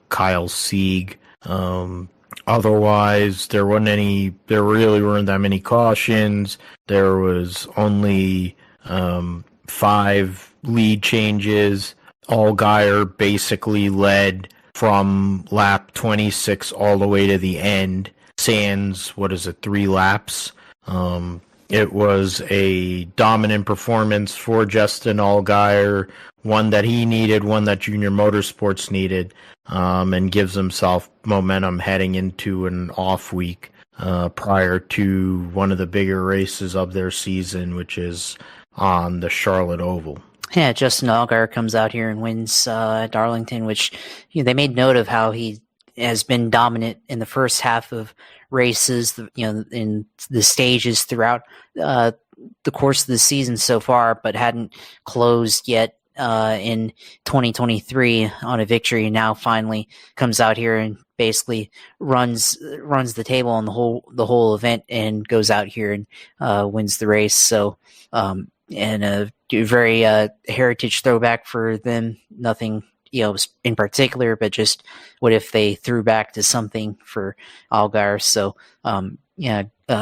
Kyle Sieg. Otherwise, there really weren't that many cautions. There was only 5 lead changes. Allgaier basically led from lap 26 all the way to the end. Sans, 3 laps? It was a dominant performance for Justin Allgaier, one that he needed, one that Junior Motorsports needed, and gives himself momentum heading into an off week prior to one of the bigger races of their season, which is on the Charlotte Oval. Yeah, Justin Allgaier comes out here and wins at Darlington, which they made note of how he has been dominant in the first half of races, in the stages throughout the course of the season so far, but hadn't closed yet in 2023 on a victory, and now finally comes out here and basically runs the table on the whole event and goes out here and wins the race. So and a very heritage throwback for them. Nothing in particular, but just what if they threw back to something for Allgaier. So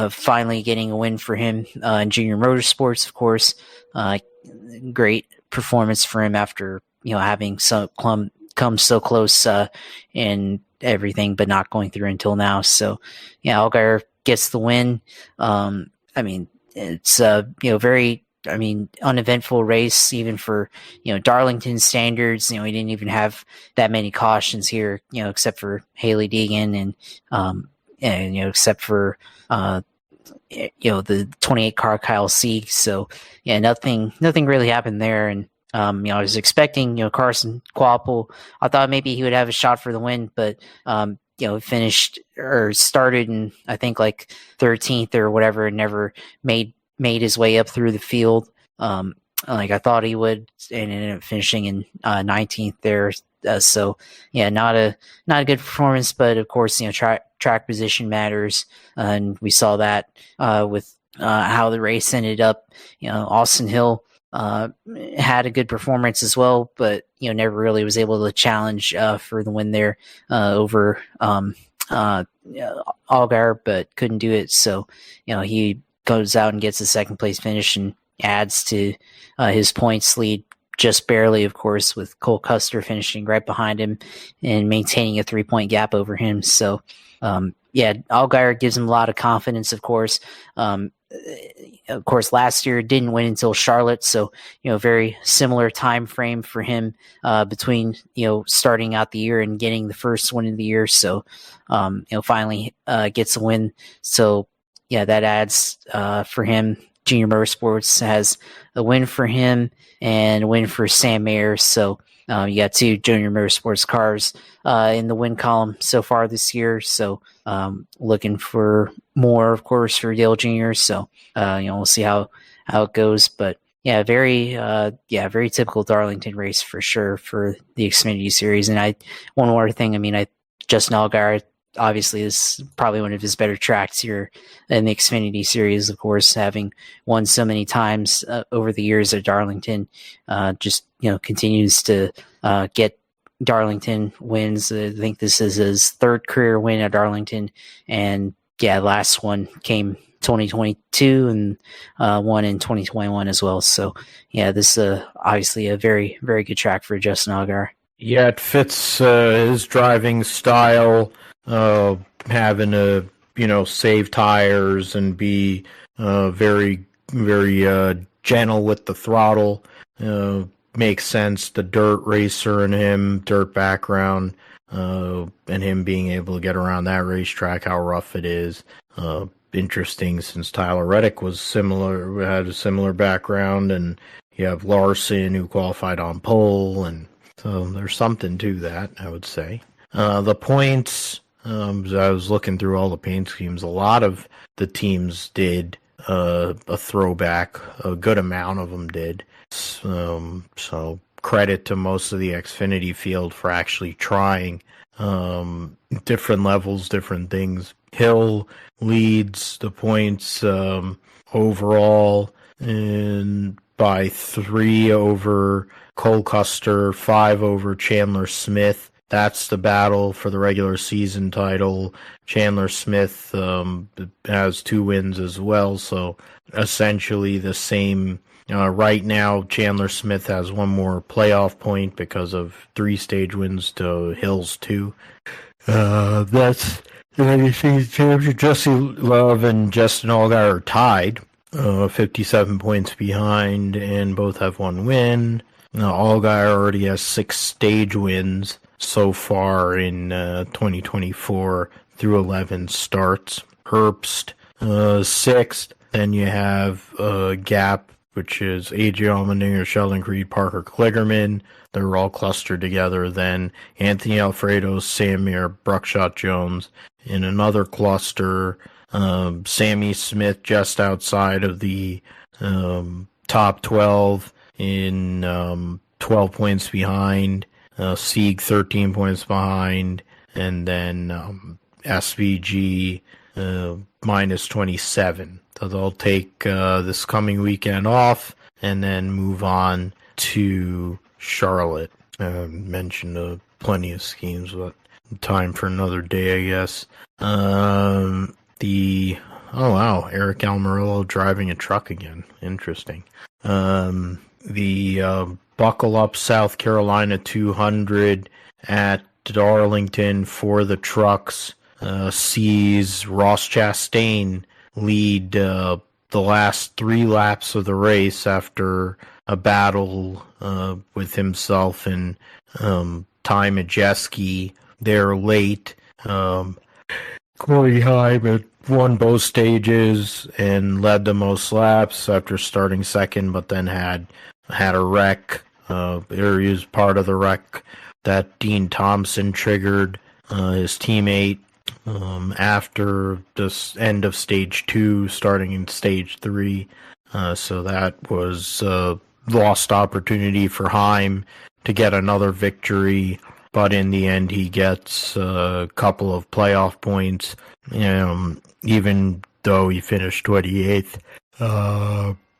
finally getting a win for him in junior motorsports, of course. Great performance for him after having come so close in everything, but not going through until now. So Allgaier gets the win. It's very uneventful race, even for Darlington standards. He didn't even have that many cautions here, except for Haley Deegan and except for the 28 car Kyle Sieg. So nothing really happened there. And I was expecting Carson Kvapil. I thought maybe he would have a shot for the win, but finished or started in I think like 13th or whatever, and never made his way up through the field like I thought he would, and ended up finishing in 19th there. So not a good performance, but of course track position matters, and we saw that with how the race ended up. Austin Hill had a good performance as well, but never really was able to challenge for the win there over Allgaier, but couldn't do it. So he goes out and gets a second place finish and adds to his points lead just barely, of course, with Cole Custer finishing right behind him and maintaining a 3-point gap over him. So Allgaier gives him a lot of confidence, of course. Last year didn't win until Charlotte, so very similar time frame for him between starting out the year and getting the first win of the year. So finally gets a win. So that adds for him. Junior Motorsports has a win for him and a win for Sam Mayer. So you got 2 Junior Motorsports cars in the win column so far this year. So looking for more, of course, for Dale Jr. So we'll see how it goes. But very typical Darlington race for sure for the Xfinity Series. And one more thing, Justin Allgaier obviously is probably one of his better tracks here in the Xfinity Series, of course, having won so many times over the years at Darlington. Just continues to get Darlington wins. I think this is his 3rd career win at Darlington, and last one came 2022 and one in 2021 as well. So this is obviously a very, very good track for Justin Allgaier. Yeah, it fits his driving style. Having to save tires and be very, very gentle with the throttle makes sense. The dirt racer in him, dirt background, and him being able to get around that racetrack, how rough it is. Interesting, since Tyler Reddick had a similar background, and you have Larson who qualified on pole, and so there's something to that, I would say. The points. I was looking through all the paint schemes. A lot of the teams did a throwback. A good amount of them did. So credit to most of the Xfinity field for actually trying different levels, different things. Hill leads the points overall and by 3 over Cole Custer, 5 over Chandler Smith. That's the battle for the regular season title. Chandler Smith has 2 wins as well, so essentially the same. Right now, Chandler Smith has 1 more playoff point because of 3 stage wins to Hill's 2. That's Jesse Love and Justin Allgaier are tied, 57 points behind, and both have 1 win. Allgaier already has 6 stage wins so far in 2024 through 11 starts. Herbst 6th. Then you have a gap which is AJ Allmendinger, Sheldon Creed, Parker Kligerman. They were all clustered together. Then Anthony Alfredo, Sam Mayer, Bruckshot Jones. In another cluster, Sammy Smith just outside of the top 12 in 12 points behind. Sieg 13 points behind. And then SVG minus 27. So they'll take this coming weekend off and then move on to Charlotte. Mentioned plenty of schemes, but time for another day, I guess. Oh wow, Eric Almirola driving a truck again. Interesting. The Buckle Up South Carolina 200 at Darlington for the trucks sees Ross Chastain lead the last 3 laps of the race after a battle with himself and Ty Majeski. They're late. Corey Heim had won both stages and led the most laps after starting second, but then had a wreck. He was part of the wreck that Dean Thompson triggered his teammate after the end of stage 2, starting in stage 3. So that was a lost opportunity for Heim to get another victory, but in the end he gets a couple of playoff points, even though he finished 28th.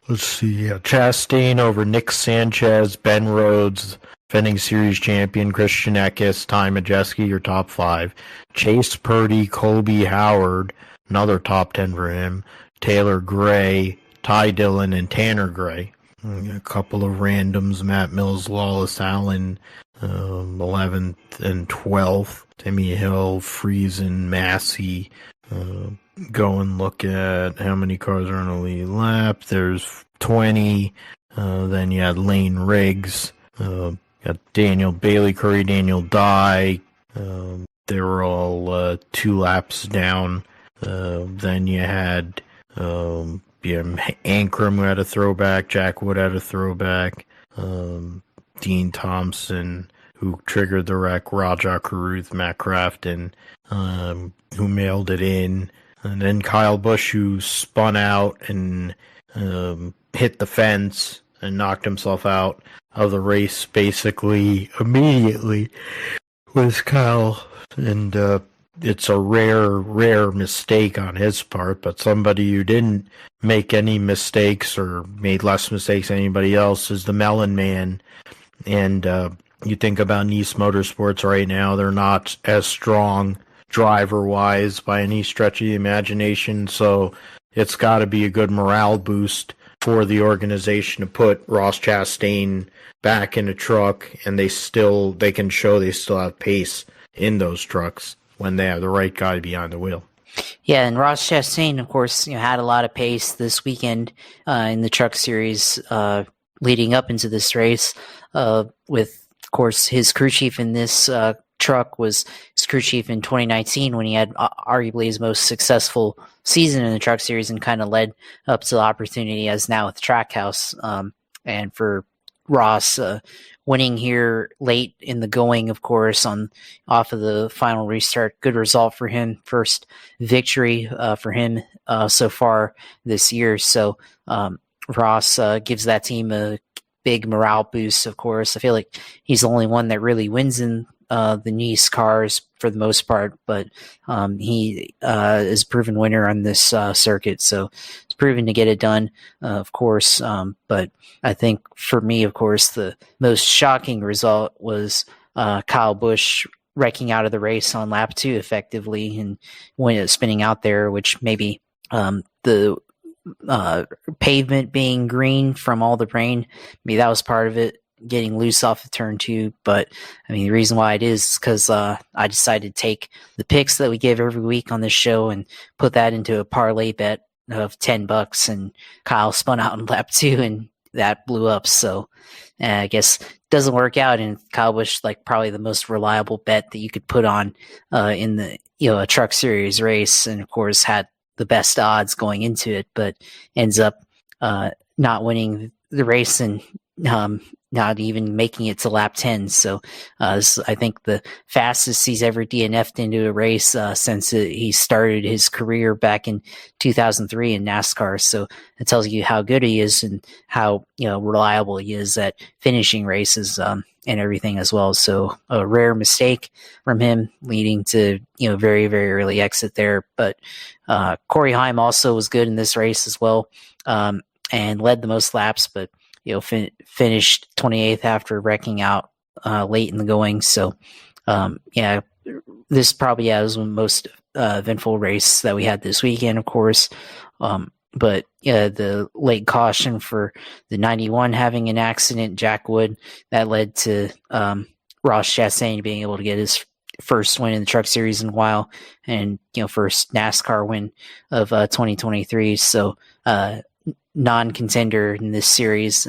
Let's see. Chastain over Nick Sanchez, Ben Rhodes, defending series champion Christian Eckes, Ty Majeski, your top 5. Chase Purdy, Colby Howard, another top 10 for him. Taylor Gray, Ty Dillon, and Tanner Gray. A couple of randoms, Matt Mills, Lawless Allen, 11th and 12th. Timmy Hill, Friesen, Massey. Go and look at how many cars are on a lead lap. There's 20. Then you had Lane Riggs. Got Daniel Bailey, Curry, Daniel Dye. They were all 2 laps down. Then you had Ankrum, who had a throwback. Jack Wood had a throwback. Dean Thompson, who triggered the wreck. Raja Caruth, Matt Crafton, who mailed it in. And then Kyle Busch, who spun out and hit the fence and knocked himself out of the race basically immediately, was Kyle. And it's a rare mistake on his part, but somebody who didn't make any mistakes or made less mistakes than anybody else is the Melon Man. And you think about Nice Motorsports right now, they're not as strong driver-wise by any stretch of the imagination, so it's got to be a good morale boost for the organization to put Ross Chastain back in a truck, and they can show they still have pace in those trucks when they have the right guy behind the wheel. Yeah, and Ross Chastain, of course, had a lot of pace this weekend in the Truck Series leading up into this race. With, of course, his crew chief in this truck was his crew chief in 2019 when he had arguably his most successful season in the Truck Series and kind of led up to the opportunity as now with Trackhouse. And for Ross, winning here late in the going, of course, off of the final restart. Good result for him. First victory for him so far this year. So Ross gives that team a big morale boost, of course. I feel like he's the only one that really wins in the Nice cars for the most part, but he is a proven winner on this circuit. So it's proven to get it done, of course. But I think for me, of course, the most shocking result was Kyle Busch wrecking out of the race on lap 2 effectively and when spinning out there, which maybe the pavement being green from all the rain, maybe that was part of it, getting loose off of turn 2. But I mean, the reason why it is because I decided to take the picks that we give every week on this show and put that into a parlay bet of $10, and Kyle spun out in lap 2 and that blew up. So I guess it doesn't work out, and Kyle Busch, like, probably the most reliable bet that you could put on in the a Truck Series race, and of course had the best odds going into it, but ends up not winning the race and not even making it to lap 10. So this is, I think, the fastest he's ever DNF'd into a race since he started his career back in 2003 in NASCAR. So it tells you how good he is and how reliable he is at finishing races and everything as well. So a rare mistake from him, leading to very, very early exit there. But Corey Heim also was good in this race as well, and led the most laps, but finished 28th after wrecking out late in the going. So, this probably was the most eventful race that we had this weekend, of course. But the late caution for the 91 having an accident, Jack Wood, that led to Ross Chastain being able to get his first win in the Truck Series in a while, and first NASCAR win of 2023. So, non-contender in this series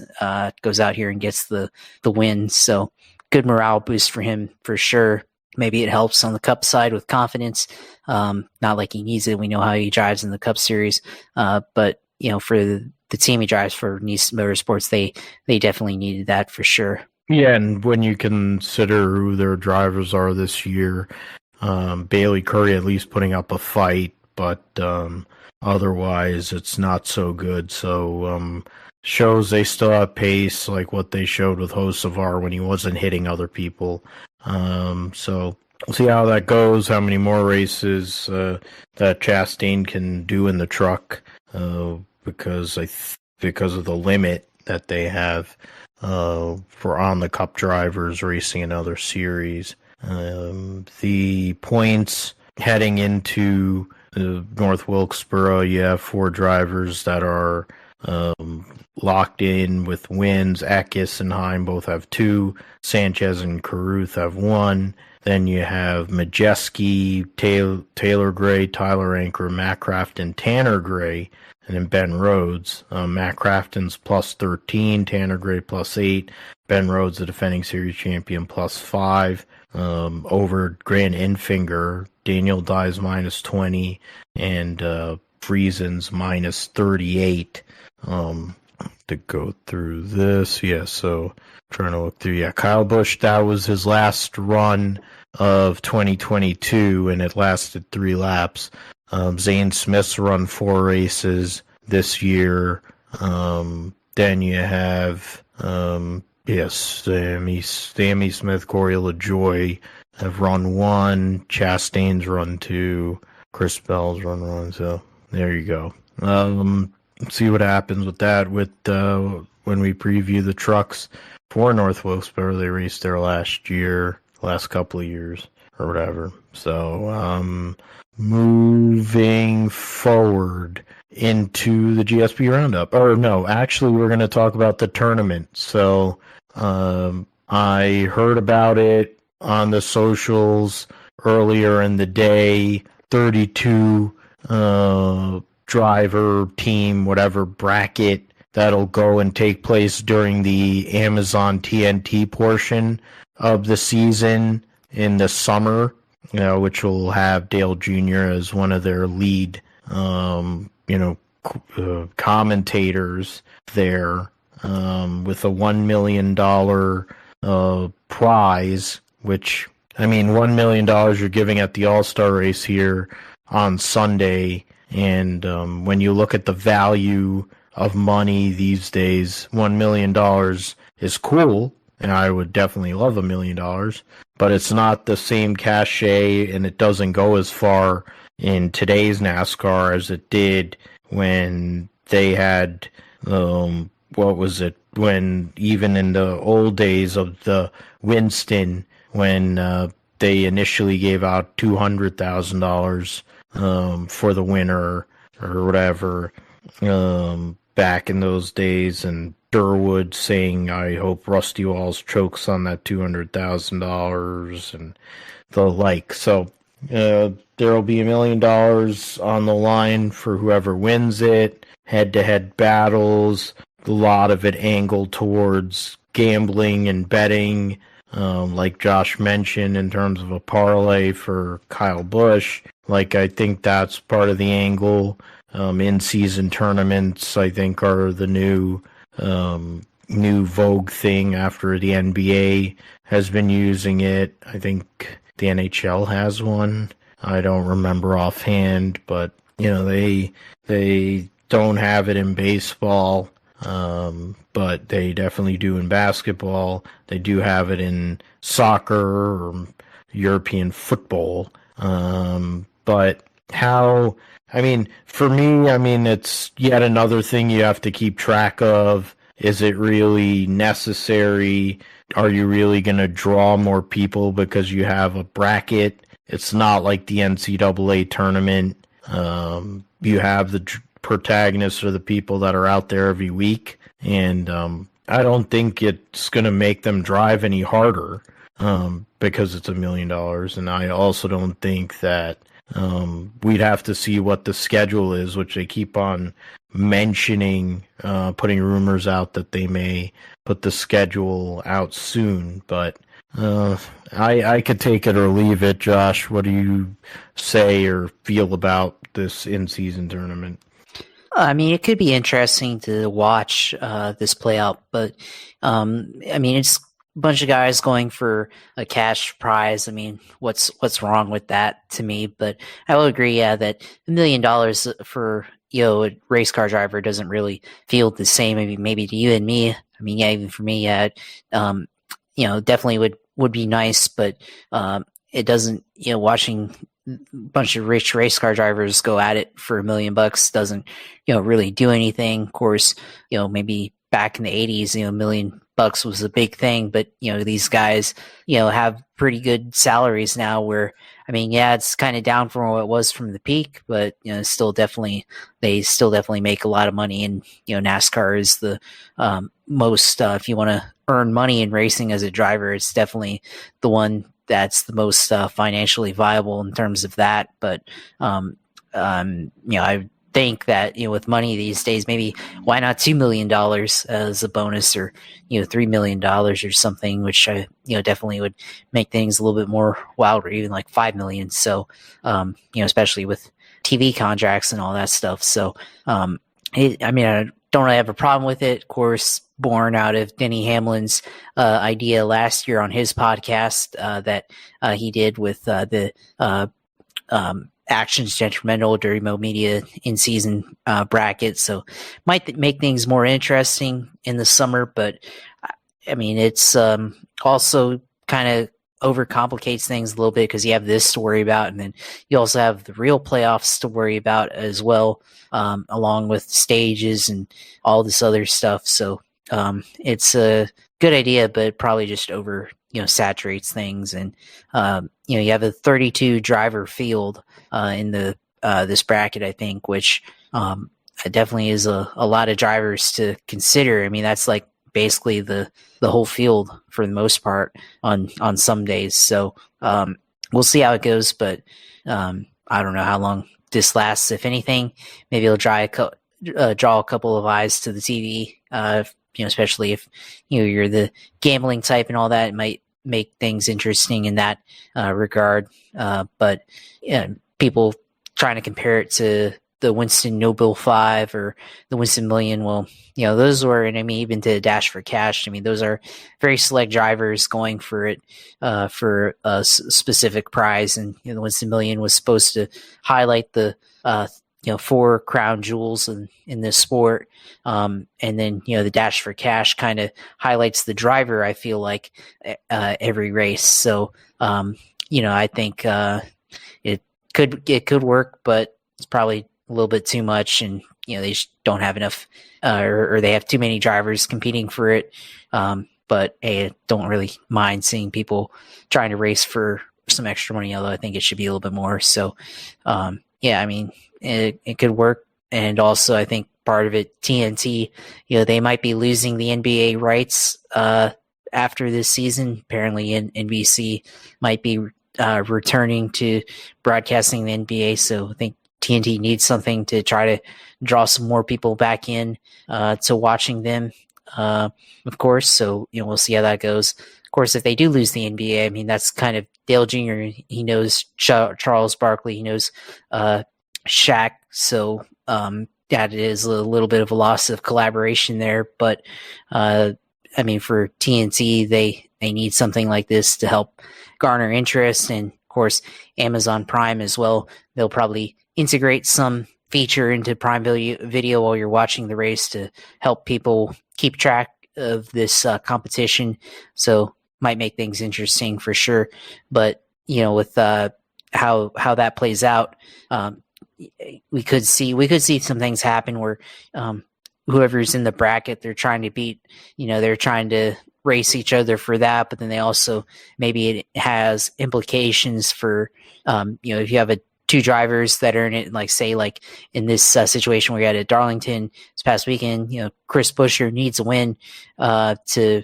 goes out here and gets the win. So good morale boost for him for sure. Maybe it helps on the Cup side with confidence. Not like he needs it. We know how he drives in the Cup Series. But for the team he drives for Nice Motorsports, they definitely needed that for sure. Yeah, and when you consider who their drivers are this year, Bailey Curry at least putting up a fight, but otherwise it's not so good. So shows they still have pace, like what they showed with Hocevar when he wasn't hitting other people. So we'll see how that goes, how many more races that Chastain can do in the truck, because of the limit that they have for on the Cup drivers racing in other series. The points heading into North Wilkesboro, you have 4 drivers that are locked in with wins. Eckes and Heim both have 2. Sanchez and Carruth have 1. Then you have Majeski, Taylor Gray, Tyler Anker, Matt Crafton, Tanner Gray, and then Ben Rhodes. Matt Crafton's plus 13, Tanner Gray plus 8, Ben Rhodes, the defending series champion, plus 5. Over Grant Enfinger, Daniel Dye's minus 20, and Friesen's minus 38. To go through this, so trying to look through. Kyle Busch, that was his last run of 2022, and it lasted 3 laps. Zane Smith's run 4 races this year. Then you have Sammy Smith, Corey LaJoy have run 1. Chastain's run 2. Chris Bell's run 1. So there you go. See what happens with that when we preview the trucks for North Wilkesboro. They raced there last couple of years or whatever. So moving forward into the GSP Roundup. Or no, actually we're going to talk about the tournament. So I heard about it on the socials earlier in the day. 32 driver team, whatever bracket that'll go and take place during the Amazon TNT portion of the season in the summer, which will have Dale Jr. as one of their lead, commentators there, with a $1 million prize, which, $1 million you're giving at the All-Star race here on Sunday. And when you look at the value of money these days, $1 million is cool, and I would definitely love $1 million, but it's not the same cachet, and it doesn't go as far in today's NASCAR as it did when they had, when even in the old days of the Winston, when they initially gave out $200,000 for the winner or whatever, back in those days, and Durwood saying, I hope Rusty Walls chokes on that $200,000 and the like. So there will be $1 million on the line for whoever wins it. Head-to-head battles, a lot of it angled towards gambling and betting, like Josh mentioned, in terms of a parlay for Kyle Busch. I think that's part of the angle. In-season tournaments, I think, are the new vogue thing after the NBA has been using it. I think the NHL has one. I don't remember offhand, but they don't have it in baseball, but they definitely do in basketball. They do have it in soccer or European football. But for me, it's yet another thing you have to keep track of. Is it really necessary? Are you really going to draw more people because you have a bracket? It's not like the NCAA tournament. You have the protagonists or the people that are out there every week. And I don't think it's going to make them drive any harder because it's $1 million. And I also don't think that we'd have to see what the schedule is, which they keep on mentioning, putting rumors out that they may put the schedule out soon. But I could take it or leave it. Josh, what do you say or feel about this in-season tournament? I mean, it could be interesting to watch this play out, but it's a bunch of guys going for a cash prize. I mean, what's wrong with that to me? But I will agree, that $1 million for a race car driver doesn't really feel the same. I mean, maybe to you and me. I mean, even for me, definitely would be nice, but it doesn't. Watching a bunch of rich race car drivers go at it for $1 million doesn't really do anything. Of course, maybe back in the 80s, $1 million was a big thing, but these guys have pretty good salaries now where it's kind of down from what it was from the peak, but they still definitely make a lot of money. And NASCAR is the most if you want to earn money in racing as a driver, it's definitely the one that's the most financially viable in terms of that. But I think that with money these days, maybe why not $2 million as a bonus, or $3 million or something, which definitely would make things a little bit more wild, or even like $5 million. So especially with TV contracts and all that stuff. So I don't really have a problem with it. Of course, born out of Denny Hamlin's idea last year on his podcast that he did with the Actions Detrimental Dirty Mo Media in-season bracket. So might make things more interesting in the summer, but it's also kind of overcomplicates things a little bit because you have this to worry about, and then you also have the real playoffs to worry about as well, along with stages and all this other stuff. So it's a good idea, but probably just over saturates things. And you have a 32 driver field in the this bracket, I think, which definitely is a lot of drivers to consider. I mean, that's like basically the whole field for the most part on some days. So we'll see how it goes, but I don't know how long this lasts. If anything, maybe it'll draw a couple of eyes to the TV, especially if you're the gambling type and all that. It might make things interesting in that regard. But people trying to compare it to the Winston Nobile 5 or the Winston Million. Well, those were, and even to Dash for Cash, those are very select drivers going for it for a specific prize. And the Winston Million was supposed to highlight the 4 crown jewels in this sport. And then, the Dash for Cash kind of highlights the driver, I feel like, every race. So, I think it could work, but it's probably a little bit too much, and they just don't have enough, or they have too many drivers competing for it. But I don't really mind seeing people trying to race for some extra money, although I think it should be a little bit more. So, it could work. And also, I think part of it, TNT, they might be losing the NBA rights after this season. Apparently, NBC might be returning to broadcasting the NBA. So I think TNT needs something to try to draw some more people back in to watching them, of course. So, we'll see how that goes. Of course, if they do lose the NBA, that's kind of Dale Jr. He knows Charles Barkley. He knows Shaq. So, that is a little bit of a loss of collaboration there. But I mean, for TNT, they need something like this to help garner interest, and of course, Amazon Prime as well. They'll probably integrate some feature into Prime Video while you're watching the race to help people keep track of this competition. So might make things interesting for sure. But with how that plays out, we could see some things happen where whoever's in the bracket they're trying to beat, they're trying to race each other for that, but then they also, maybe it has implications for if you have two drivers that are in it, like say like in this situation we had at Darlington this past weekend, Chris Buescher needs a win to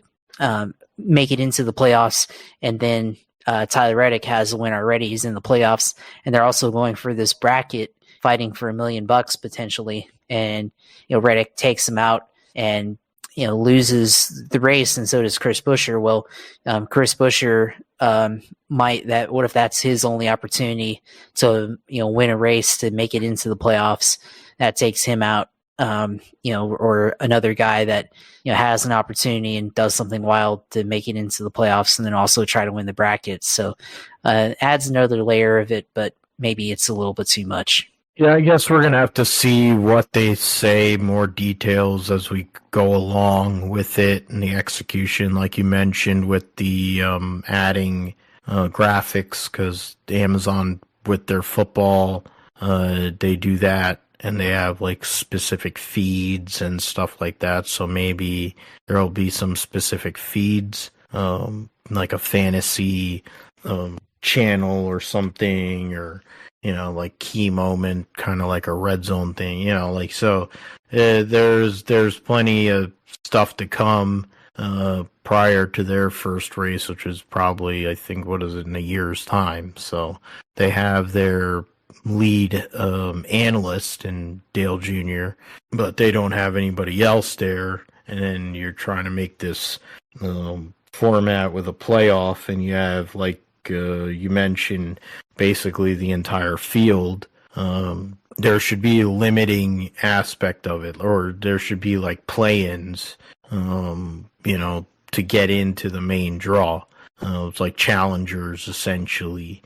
make it into the playoffs, and then Tyler Reddick has a win already, he's in the playoffs, and they're also going for this bracket fighting for $1 million potentially, and Reddick takes him out and loses the race, and so does Chris Buescher. Well, Chris Buescher what if that's his only opportunity to win a race to make it into the playoffs? That takes him out, or another guy that has an opportunity and does something wild to make it into the playoffs, and then also try to win the bracket. So adds another layer of it, but maybe it's a little bit too much. Yeah, I guess we're going to have to see what they say, more details as we go along with it and the execution, like you mentioned, with the adding graphics, because Amazon, with their football, they do that, and they have like specific feeds and stuff like that. So maybe there'll be some specific feeds, like a fantasy channel or something, or like key moment, kind of like a red zone thing, so there's plenty of stuff to come prior to their first race, which is probably, I think, in a year's time. So they have their lead analyst in Dale Jr., but they don't have anybody else there. And then you're trying to make this format with a playoff, and you have, like you mentioned, basically the entire field. There should be a limiting aspect of it, or there should be like play-ins, to get into the main draw. It's like challengers, essentially,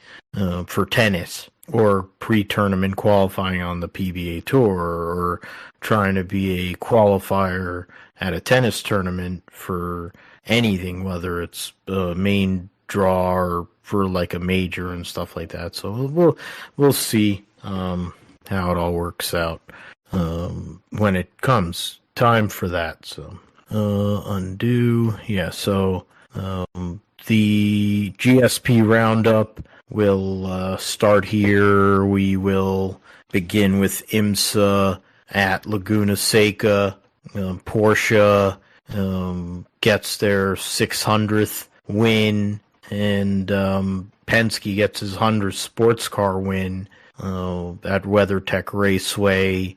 for tennis, or pre-tournament qualifying on the PBA Tour, or trying to be a qualifier at a tennis tournament for anything, whether it's a main draw or for like a major and stuff like that. So we'll see how it all works out when it comes time for that. So undo, yeah. So the GSP Roundup will start here. We will begin with IMSA at Laguna Seca. Porsche gets their 600th win, and Penske gets his 100th sports car win at WeatherTech Raceway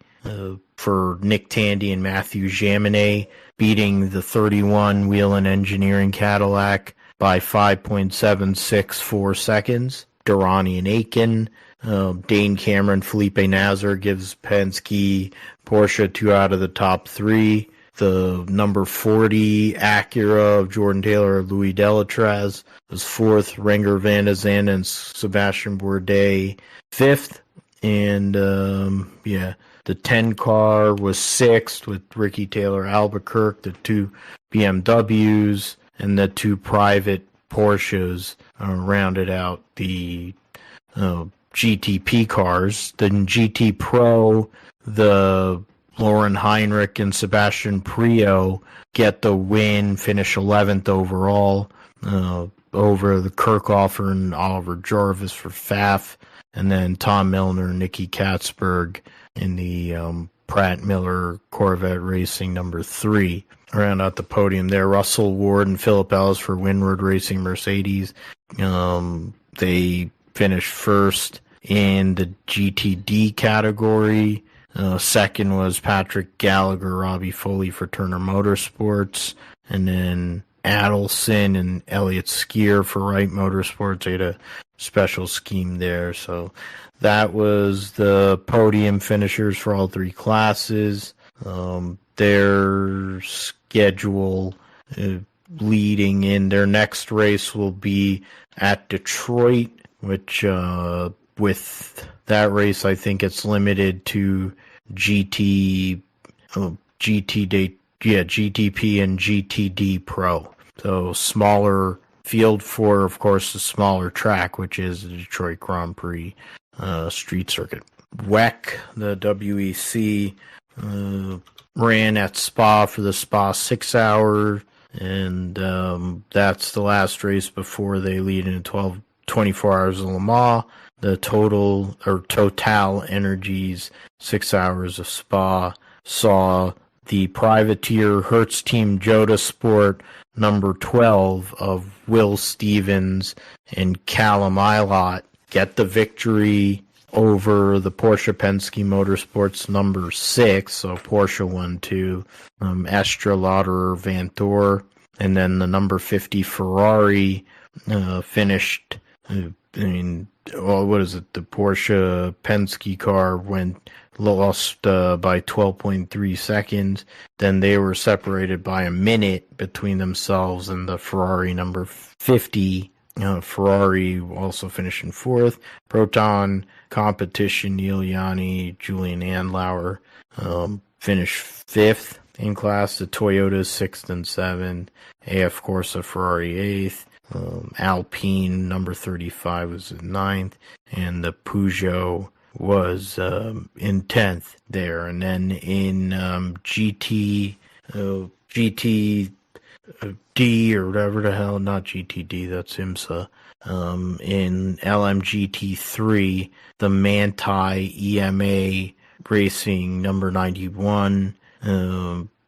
for Nick Tandy and Matthew Jaminet, beating the 31 Whelen Engineering Cadillac by 5.764 seconds. Durrani and Aiken, Dane Cameron, Felipe Nasr gives Penske Porsche 2 out of the top 3. The number 40 Acura of Jordan Taylor, Louis Delatraz was 4th. Renger Van de Zandt and Sebastian Bourdais 5th. And the 10 car was 6th with Ricky Taylor Albuquerque, the 2 BMWs, and the 2 private Porsches rounded out the GTP cars. The GT Pro, the Lauren Heinrich and Sebastian Priaulx get the win, finish 11th overall over the Kirchhofer and Oliver Jarvis for FAF, and then Tom Milner and Nicky Katzberg in the Pratt Miller Corvette Racing number 3. Around out the podium there, Russell Ward and Philip Ellis for Windward Racing Mercedes. They finished first in the GTD category. Second was Patrick Gallagher, Robbie Foley for Turner Motorsports. And then Adelson and Elliott Skier for Wright Motorsports. They had a special scheme there. So that was the podium finishers for all three classes. Their schedule leading in their next race will be at Detroit, which with that race, I think it's limited to GTP and GTD Pro. So smaller field for, of course, the smaller track, which is the Detroit Grand Prix street circuit. WEC, the WEC, ran at Spa for the Spa 6 hour, and that's the last race before they lead into 24 hours of Le Mans. The Total Energies 6 hours of Spa saw the privateer Hertz Team Jota Sport number 12 of Will Stevens and Callum Ilott get the victory over the Porsche Penske Motorsports number 6. So Porsche won to Estra Lauderer Vanthoor. And then the number 50 Ferrari finished, what is it? The Porsche Penske car lost by 12.3 seconds. Then they were separated by a minute between themselves and the Ferrari number 50. Ferrari also finished in 4th. Proton competition, Neil Yanni, Julian Andlauer finished 5th in class. The Toyota 6th and 7th. AF Corsa Ferrari 8th. Alpine number 35 was in 9th. And the Peugeot was in 10th there. And then in GTD or whatever the hell, not GTD, that's IMSA. In LMGT3, the Manti EMA Racing number 91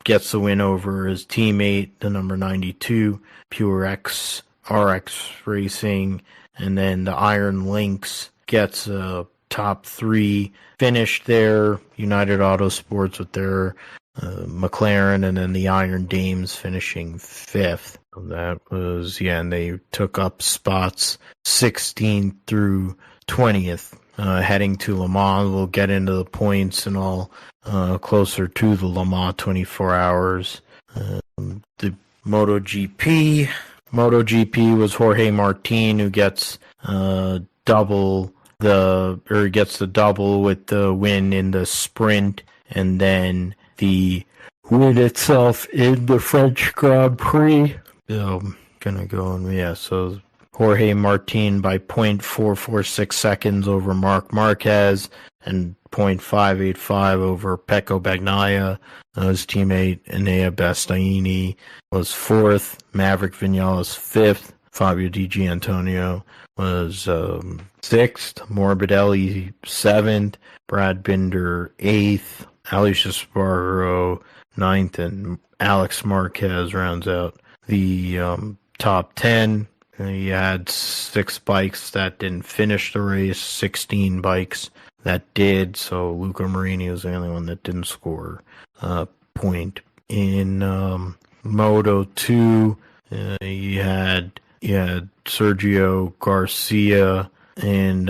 gets the win over his teammate, the number 92, Pure X RX Racing. And then the Iron Lynx gets a top 3 finish there. United Autosports with their McLaren, and then the Iron Dames finishing 5th. So that was, and they took up spots 16th through 20th. Heading to Le Mans, we'll get into the points and all closer to the Le Mans 24 hours. The MotoGP was Jorge Martin, who gets the double with the win in the sprint, and then the win itself in the French Grand Prix. So Jorge Martin by 0.446 seconds over Marc Marquez and 0.585 over Pecco Bagnaia. His teammate Enea Bastianini was 4th. Maverick Vinales 5th. Fabio Di Gianantonio was 6th. Morbidelli 7th. Brad Binder 8th. Alex Espargaro 9th, and Alex Marquez rounds out the top 10. You had 6 bikes that didn't finish the race, 16 bikes that did, so Luca Marini was the only one that didn't score a point. In Moto 2, you had Sergio Garcia and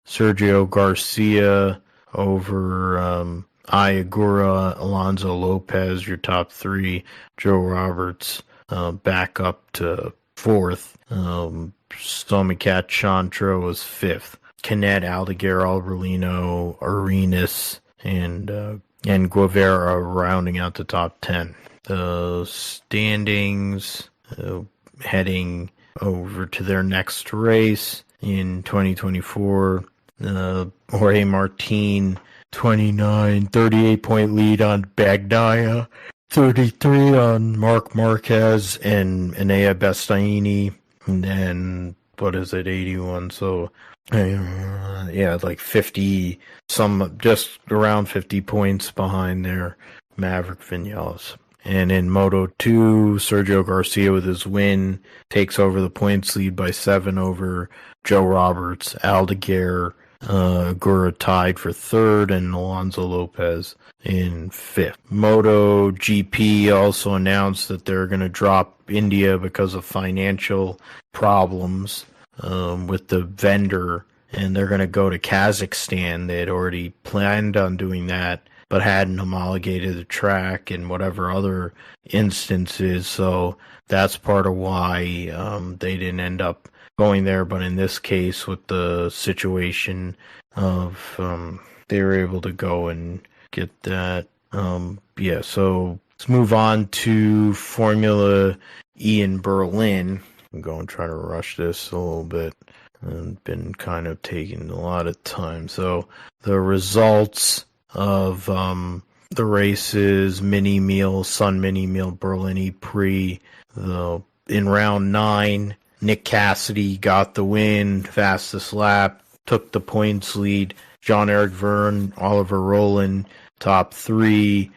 Sergio Garcia over Ayagura, Alonso Lopez, your top 3. Joe Roberts back up to 4th. Stomicat Chantro was 5th. Canet, Aldeguer, Alberlino, Arenas, and Guevara rounding out the top 10. The standings heading over to their next race in 2024. Jorge Martin, 38-point lead on Bagnaia, 33 on Marc Marquez and Enea Bastianini, and then, 81, so, like 50, just around 50 points behind their Maverick Vinales. And in Moto 2, Sergio Garcia with his win takes over the points lead by 7 over Joe Roberts, Aldeguer, Gura tied for third, and Alonso Lopez in fifth. MotoGP also announced that they're going to drop India because of financial problems with the vendor, and they're going to go to Kazakhstan. They had already planned on doing that, but hadn't homologated the track and whatever other instances, so that's part of why they didn't end up going there. But in this case, with the situation of they were able to go and get that. So let's move on to Formula E in Berlin. I'm going to try to rush this a little bit. I've been kind of taking a lot of time. So the results of the races, Mini Meal, Sun Mini Meal, Berlin Prix. In round 9, Nick Cassidy got the win, fastest lap, took the points lead. Jean-Eric Verne, Oliver Rowland, top 3.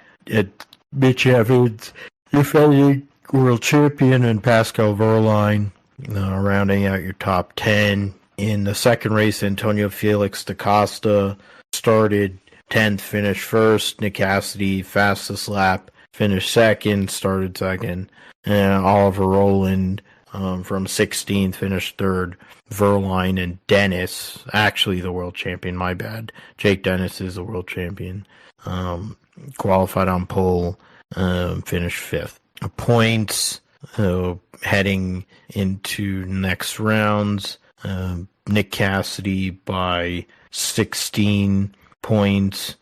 Mitch Evans, defending world champion, and Pascal Wehrlein rounding out your top 10. In the second race, Antonio Felix da Costa started 10th, finished first. Nick Cassidy, fastest lap, finished second, started second. And Oliver Rowland from 16th, finished third. Wehrlein and Dennis, actually the world champion, my bad. Jake Dennis is the world champion. Qualified on pole, finished fifth. Points heading into next rounds. Nick Cassidy by 16 points,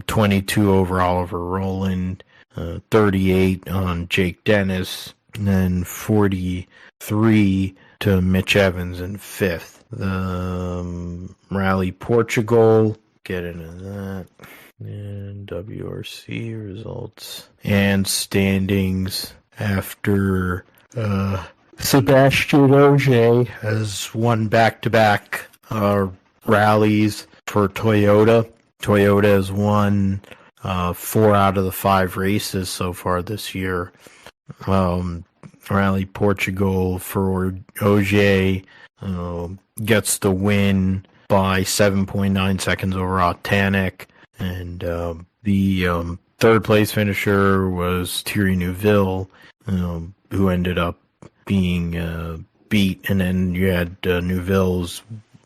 22 over Oliver Rowland, 38 on Jake Dennis, and then 43 to Mitch Evans in fifth. The Rally Portugal, get into that. And WRC results and standings after Sebastian Ogier has won back-to-back rallies for Toyota. Toyota has won 4 out of the 5 races so far this year. Rally Portugal for Ogier gets the win by 7.9 seconds over Otanek. And the third place finisher was Thierry Neuville, who ended up being beat. And then you had Neuville's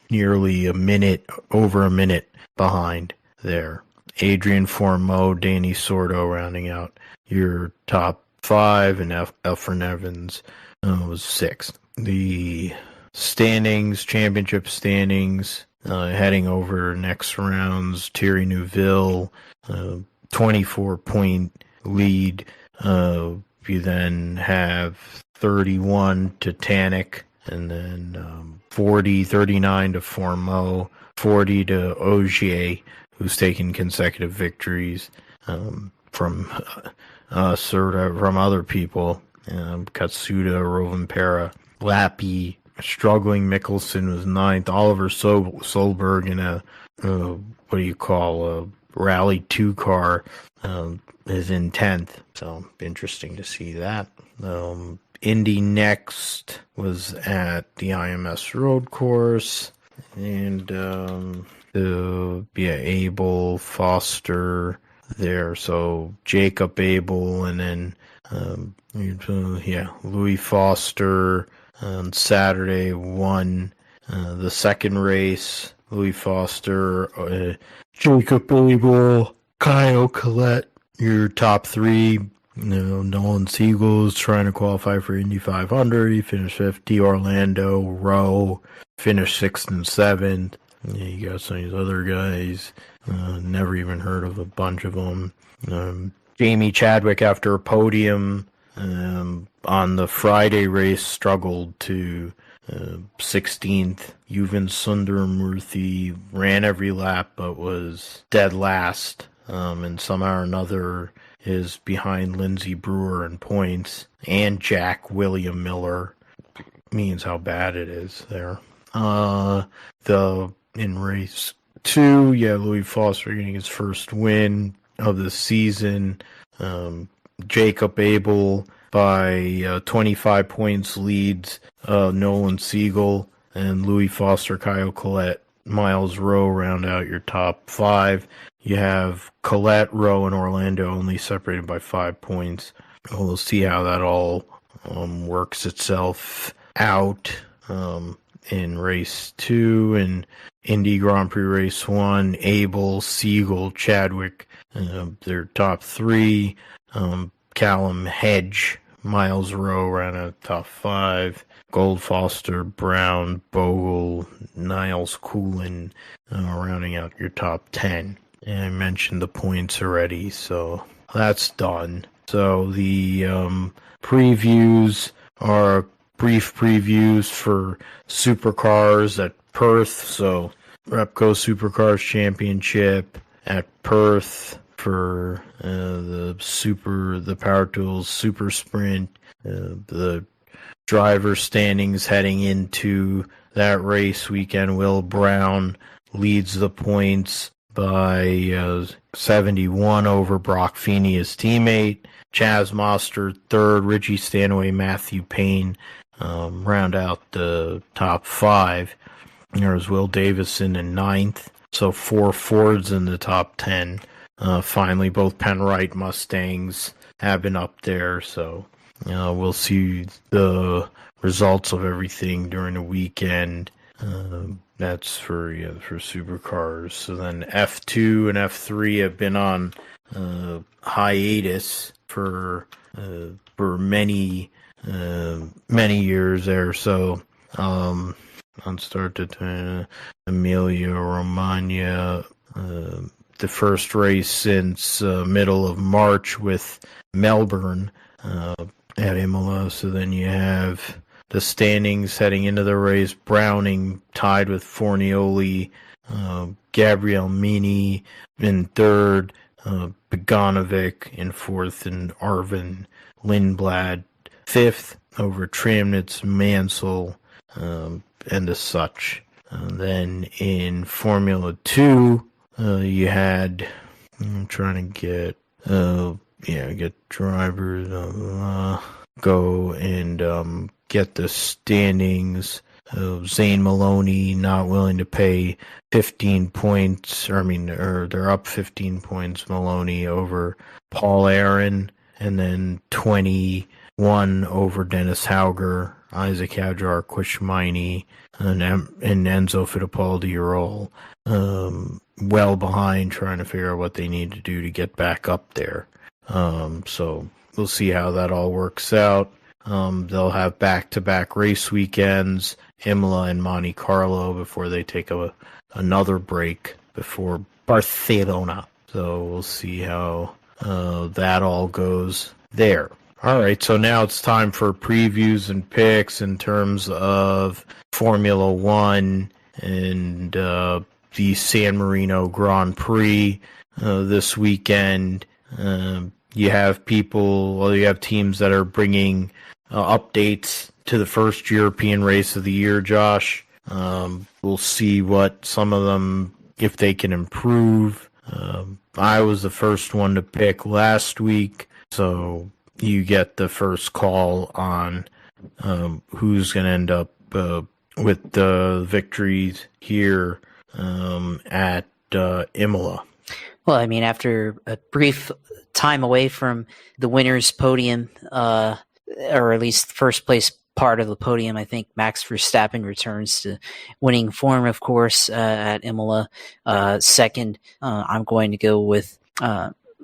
nearly over a minute behind there. Adrian Fourmeau, Danny Sordo rounding out your top 5, and Efren Evans was 6th. The standings, championship standings, heading over next rounds, Thierry Neuville, 24-point lead. You then have 31 to Tanek, and then 39 to Fourmeau, 40 to Ogier, who's taken consecutive victories from other people. Katsuda, Rovanpera, Lappi, struggling. Mickelson was 9th. Oliver Solberg in a Rally 2 car is in 10th. So interesting to see that. Indy NXT was at the IMS road course, and Abel, Foster there. So Jacob Abel, and then Louis Foster on Saturday won the second race. Louis Foster, Jacob Abel, Kyle Collette, your top 3. Nolan Siegel's trying to qualify for Indy 500. He finished 5th. D'Orlando, Rowe finished 6th and 7th. You got some of these other guys. Never even heard of a bunch of them. Jamie Chadwick, after a podium on the Friday race, struggled to 16th. Yuvan Sundaramurthy ran every lap but was dead last. And somehow or another is behind Lindsey Brewer in points, and Jack William Miller. Means how bad it is there. In race 2, Louis Foster getting his first win of the season. Jacob Abel by 25 points leads Nolan Siegel, and Louis Foster, Kyle Collette Miles Rowe round out your top 5. You have Collette, Rowe, and Orlando only separated by 5 points. We'll see how that all works itself out in race 2 and Indy Grand Prix race 1. Abel, Siegel, Chadwick, their top 3. Callum, Hedge, Miles Rowe round out top 5. Gold, Foster, Brown, Bogle, Niles, Coolin, rounding out your top 10. And I mentioned the points already, so that's done. So the previews are brief previews for Supercars at Perth. So Repco Supercars Championship at Perth for the Power Tools Super Sprint. The driver standings heading into that race weekend. Will Brown leads the points by 71 over Brock Feeney, his teammate. Chaz Moster third, Richie Stanaway, Matthew Payne round out the top 5. There's Will Davison in 9th. So 4 Fords in the top 10. Finally, both Penwright Mustangs have been up there. So we'll see the results of everything during the weekend. That's for Supercars. So then F2 and F3 have been on hiatus for many years there. So on start to Emilia Romagna, the first race since middle of March with Melbourne at Imola. So then you have the standings heading into the race. Browning tied with Fornioli, Gabriel Mini in 3rd, Beganovic in 4th, and Arvin Lindblad 5th over Tramnitz, Mansell, and as such. Then in Formula 2, you had, I'm trying to get drivers, go and get the standings. Zane Maloney not willing to pay 15 points, or they're up 15 points, Maloney over Paul Aaron, and then 21 over Dennis Hauger, Isaac Hadjar, Quishmini, and Enzo Fittipaldi are all well behind, trying to figure out what they need to do to get back up there. So we'll see how that all works out. They'll have back-to-back race weekends, Imola and Monte Carlo, before they take another break before Barcelona. So we'll see how that all goes there. All right, so now it's time for previews and picks in terms of Formula One and the San Marino Grand Prix this weekend. You have teams that are bringing updates to the first European race of the year, Josh. We'll see what some of them, if they can improve. I was the first one to pick last week, so you get the first call on who's going to end up with the victories here at Imola. Well, I mean, after a brief time away from the winner's podium, or at least first place part of the podium, I think Max Verstappen returns to winning form, of course, at Imola. Second, I'm going to go with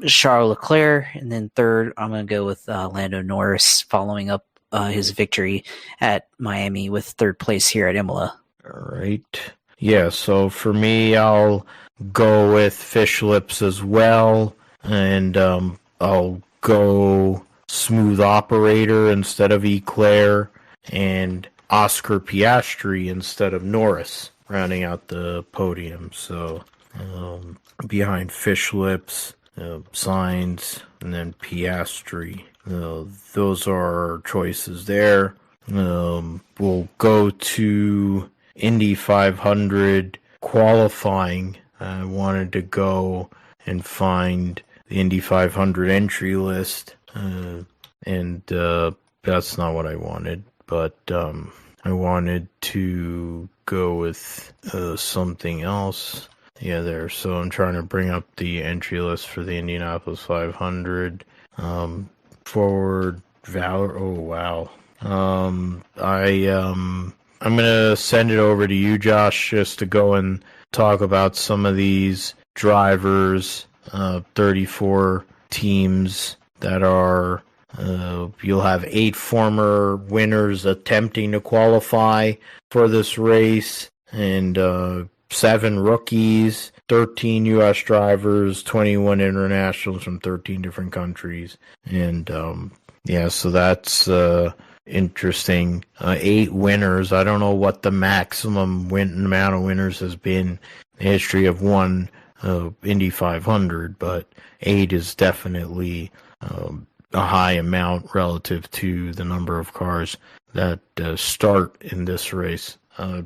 Charles Leclerc, and then third, I'm going to go with Lando Norris, following up his victory at Miami with third place here at Imola. All right. Yeah, so for me, I'll go with Fish Lips as well, and I'll go Smooth Operator instead of Eclair, and Oscar Piastri instead of Norris, rounding out the podium. So behind Fish Lips, Sainz, and then Piastri. Those are our choices there. We'll go to Indy 500 qualifying. I wanted to go and find the Indy 500 entry list, and that's not what I wanted. But I wanted to go with something else. Yeah, there. So I'm trying to bring up the entry list for the Indianapolis 500. Forward Valor. Oh wow. I'm gonna send it over to you, Josh, just to go and talk about some of these drivers. 34 teams that are. You'll have 8 former winners attempting to qualify for this race, and 7 rookies, 13 U.S. drivers, 21 internationals from 13 different countries. And so that's interesting. 8 winners. I don't know what the maximum amount of winners has been in the history of one Indy 500, but 8 is definitely a high amount relative to the number of cars that start in this race.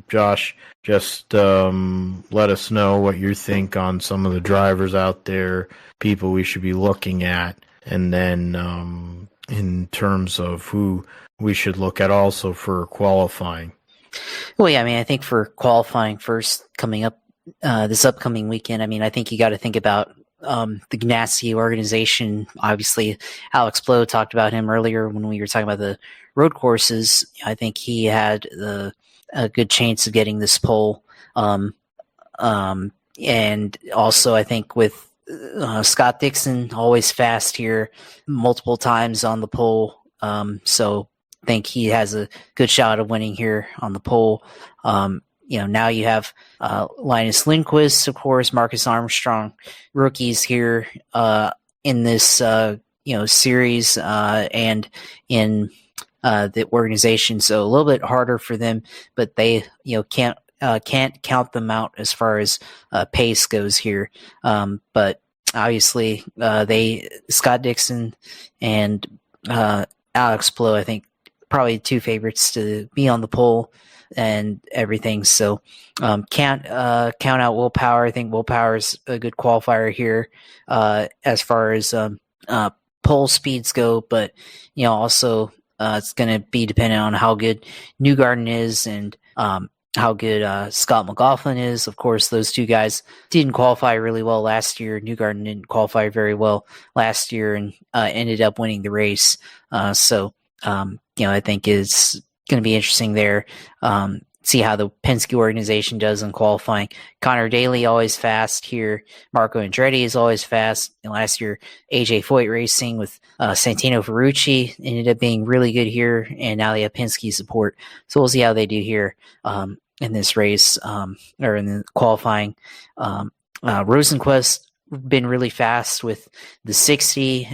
Josh, just let us know what you think on some of the drivers out there, people we should be looking at, and then in terms of who we should look at also for qualifying. Well, yeah, I mean, I think for qualifying first coming up this upcoming weekend, I mean, I think you got to think about the Ganassi organization. Obviously, Alex Palou talked about him earlier when we were talking about the road courses. I think he had a good chance of getting this pole. And also, I think with Scott Dixon, always fast here, multiple times on the pole. So I think he has a good shot of winning here on the pole. Now you have Linus Lindquist, of course, Marcus Armstrong, rookies here in this series and in the organization. So a little bit harder for them, but they can't count them out as far as pace goes here. But obviously, Scott Dixon and Alex Palou, I think, probably 2 favorites to be on the pole and everything. So can't count out Will Power. I think Will Power is a good qualifier here as far as pole speeds go, but also it's going to be dependent on how good Newgarden is and how good Scott McLaughlin is. Of course, those 2 guys didn't qualify really well last year. Newgarden didn't qualify very well last year and ended up winning the race. So I think it's going to be interesting there. See how the Penske organization does in qualifying. Connor Daly always fast here. Marco Andretti is always fast. And last year, AJ Foyt Racing with Santino Ferrucci ended up being really good here, and now they have Penske support. So we'll see how they do here in this race or in the qualifying. Rosenquist been really fast with the 60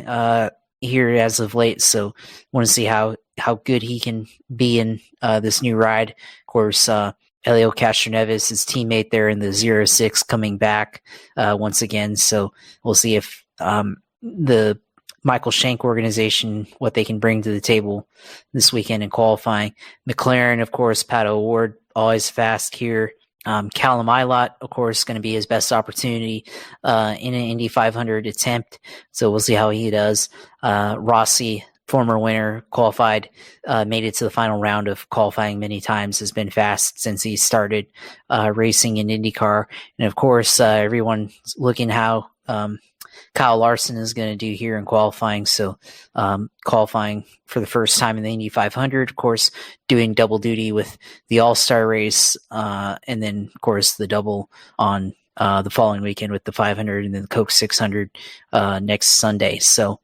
here as of late, so want to see how good he can be in this new ride. Of course, Elio Castroneves, his teammate there in the 06, coming back once again. So we'll see if the Michael Shank organization, what they can bring to the table this weekend in qualifying. McLaren, of course, Pato O'Ward, always fast here. Callum Ilott, of course, going to be his best opportunity in an Indy 500 attempt. So we'll see how he does. Rossi, former winner, qualified, made it to the final round of qualifying many times, has been fast since he started racing in IndyCar. And of course, everyone's looking how Kyle Larson is going to do here in qualifying. So qualifying for the first time in the Indy 500, of course, doing double duty with the All-Star race, and then, of course, the double on the following weekend with the 500 and then the Coke 600 next Sunday. So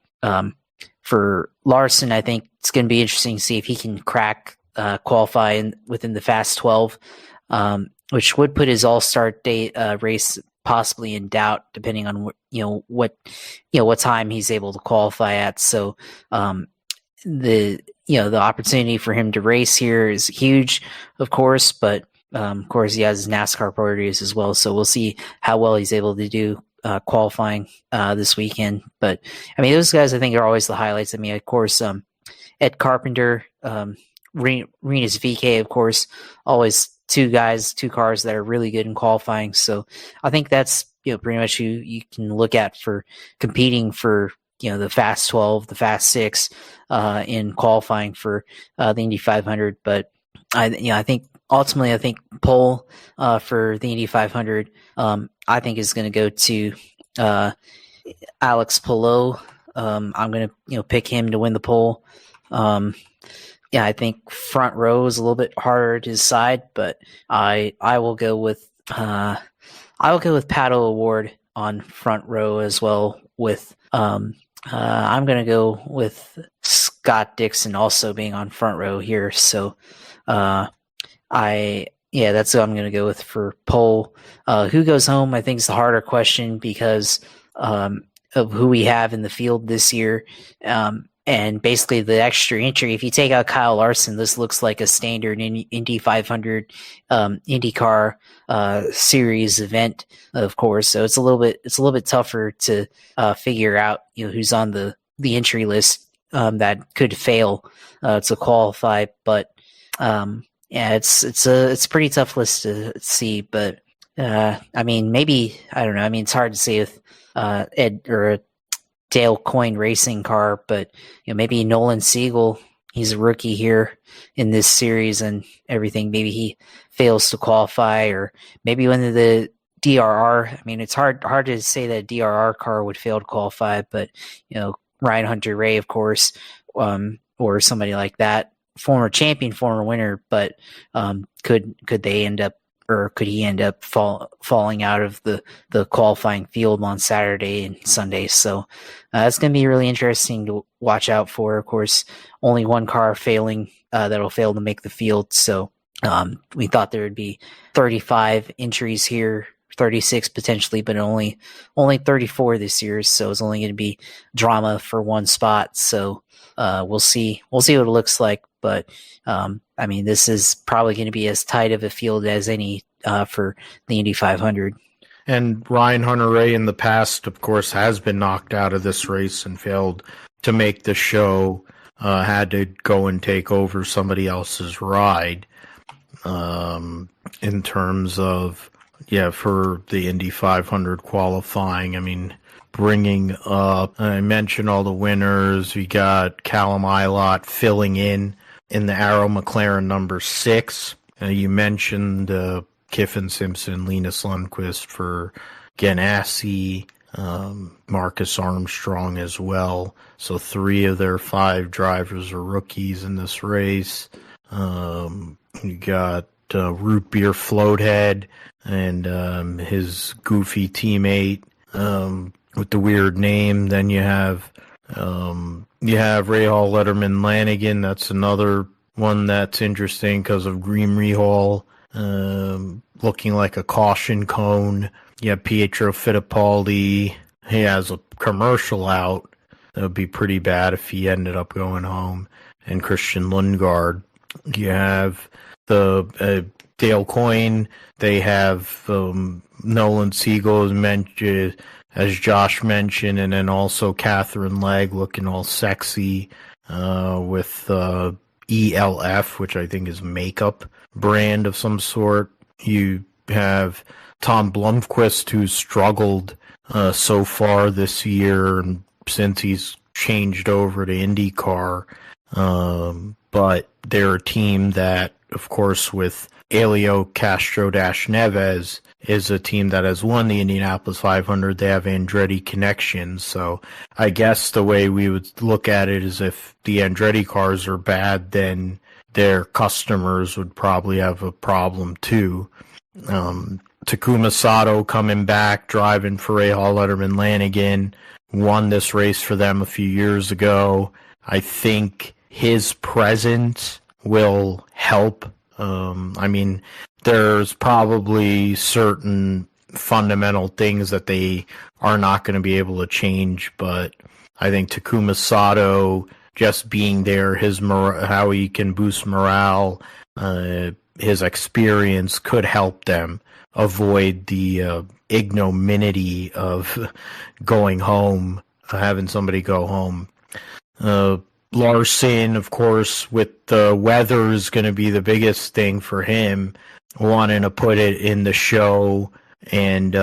for Larson, I think it's going to be interesting to see if he can qualify within the Fast 12, which would put his All-Star day race possibly in doubt, depending on what time he's able to qualify at. So the opportunity for him to race here is huge, of course, but of course he has his NASCAR priorities as well. So we'll see how well he's able to do qualifying this weekend. But I mean, those guys I think are always the highlights. I mean, of course, Ed Carpenter, Rinus VeeKay, of course, always two cars that are really good in qualifying. So I think that's pretty much who you can look at for competing for the Fast 12, the Fast 6 in qualifying for the Indy 500. But I think ultimately, I think pole for the Indy 500, I think is going to go to Alex Palou. I'm going to pick him to win the pole. I think front row is a little bit harder to decide, but I will go with Pato Award on front row as well. With I'm going to go with Scott Dixon also being on front row here. So that's what I'm going to go with for pole. Who goes home? I think is the harder question because of who we have in the field this year. And basically the extra entry, if you take out Kyle Larson, this looks like a standard Indy 500 IndyCar series event, of course. So it's a little bit tougher to figure out who's on the entry list that could fail to qualify. But it's a pretty tough list to see. But maybe I don't know. I mean, it's hard to say with Ed or Dale Coyne racing car, but maybe Nolan Siegel, he's a rookie here in this series and everything. Maybe he fails to qualify, or maybe when the DRR. I mean, it's hard to say that a DRR car would fail to qualify, but Ryan Hunter-Reay, of course, or somebody like that, former champion, former winner, but could they end up, or could he end up falling out of the qualifying field on Saturday and Sunday? So it's going to be really interesting to watch out for. Of course, only one car failing that'll fail to make the field. So we thought there would be 35 entries here, 36 potentially, but only 34 this year. So it's only going to be drama for one spot. So we'll see what it looks like. But this is probably going to be as tight of a field as any for the Indy 500. And Ryan Hunter-Reay in the past, of course, has been knocked out of this race and failed to make the show. Had to go and take over somebody else's ride. In terms of for the Indy 500 qualifying, I mean, bringing up, I mentioned all the winners. We got Callum Ilott filling in the Arrow McLaren number 6. You mentioned Kiffin Simpson, Linus Lundqvist for Ganassi, Marcus Armstrong as well. So 3 of their 5 drivers are rookies in this race. You got Root Beer Floathead and his goofy teammate with the weird name. Then you have Rahal Letterman Lanigan. That's another one that's interesting because of Green Rahal looking like a caution cone. You have Pietro Fittipaldi. He has a commercial out. That would be pretty bad if he ended up going home. And Christian Lundgaard. You have the Dale Coyne. They have Nolan Siegel as Josh mentioned, and then also Catherine Legg looking all sexy with ELF, which I think is makeup brand of some sort. You have Tom Blomqvist, who's struggled so far this year and since he's changed over to IndyCar. But they're a team that, of course, with Elio Castro-Neves is a team that has won the Indianapolis 500. They have Andretti connections. So I guess the way we would look at it is if the Andretti cars are bad, then their customers would probably have a problem too. Takuma Sato coming back, driving for Rahal Letterman Lanigan, won this race for them a few years ago. I think his presence will help. There's probably certain fundamental things that they are not going to be able to change, but I think Takuma Sato just being there, how he can boost morale, his experience could help them avoid the ignominy of going home, having somebody go home. Larson, of course, with the weather is going to be the biggest thing for him, wanting to put it in the show and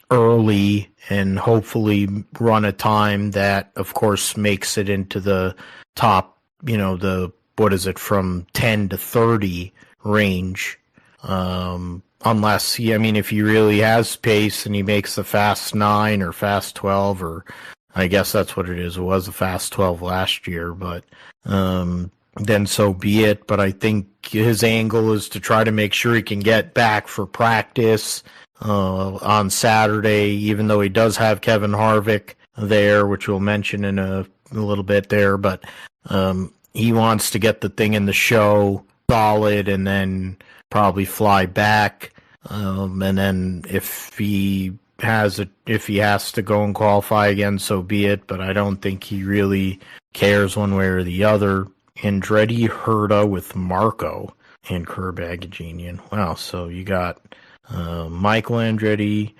early and hopefully run a time that, of course, makes it into the top, the from 10 to 30 range. Unless if he really has pace and he makes the fast 9 or fast 12, or I guess that's what it is. It was a fast 12 last year, but then so be it. But I think his angle is to try to make sure he can get back for practice on Saturday, even though he does have Kevin Harvick there, which we'll mention in a little bit there. But he wants to get the thing in the show solid and then probably fly back. And then if he has to go and qualify again, so be it. But I don't think he really cares one way or the other. Andretti Herta with Marco and Kerr Bagaginian. Wow, so you got Michael Andretti,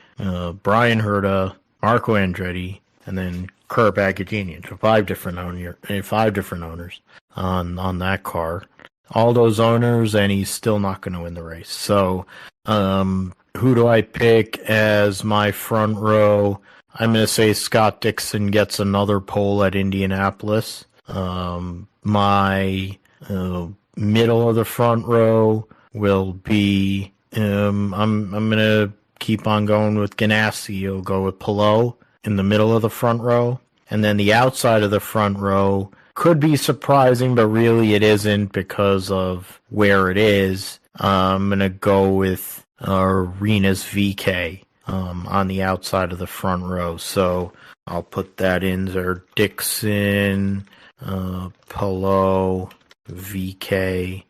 Brian Herta, Marco Andretti, and then Kerr Bagaginian. So five different owners on that car. All those owners, and he's still not going to win the race. So who do I pick as my front row? I'm going to say Scott Dixon gets another pole at Indianapolis. My middle of the front row will be I'm going to keep on going with Ganassi. He'll go with Palou in the middle of the front row. And then the outside of the front row could be surprising, but really it isn't because of where it is. I'm going to go with Arenas VK on the outside of the front row. So I'll put that in there. Dixon, Palou, VK,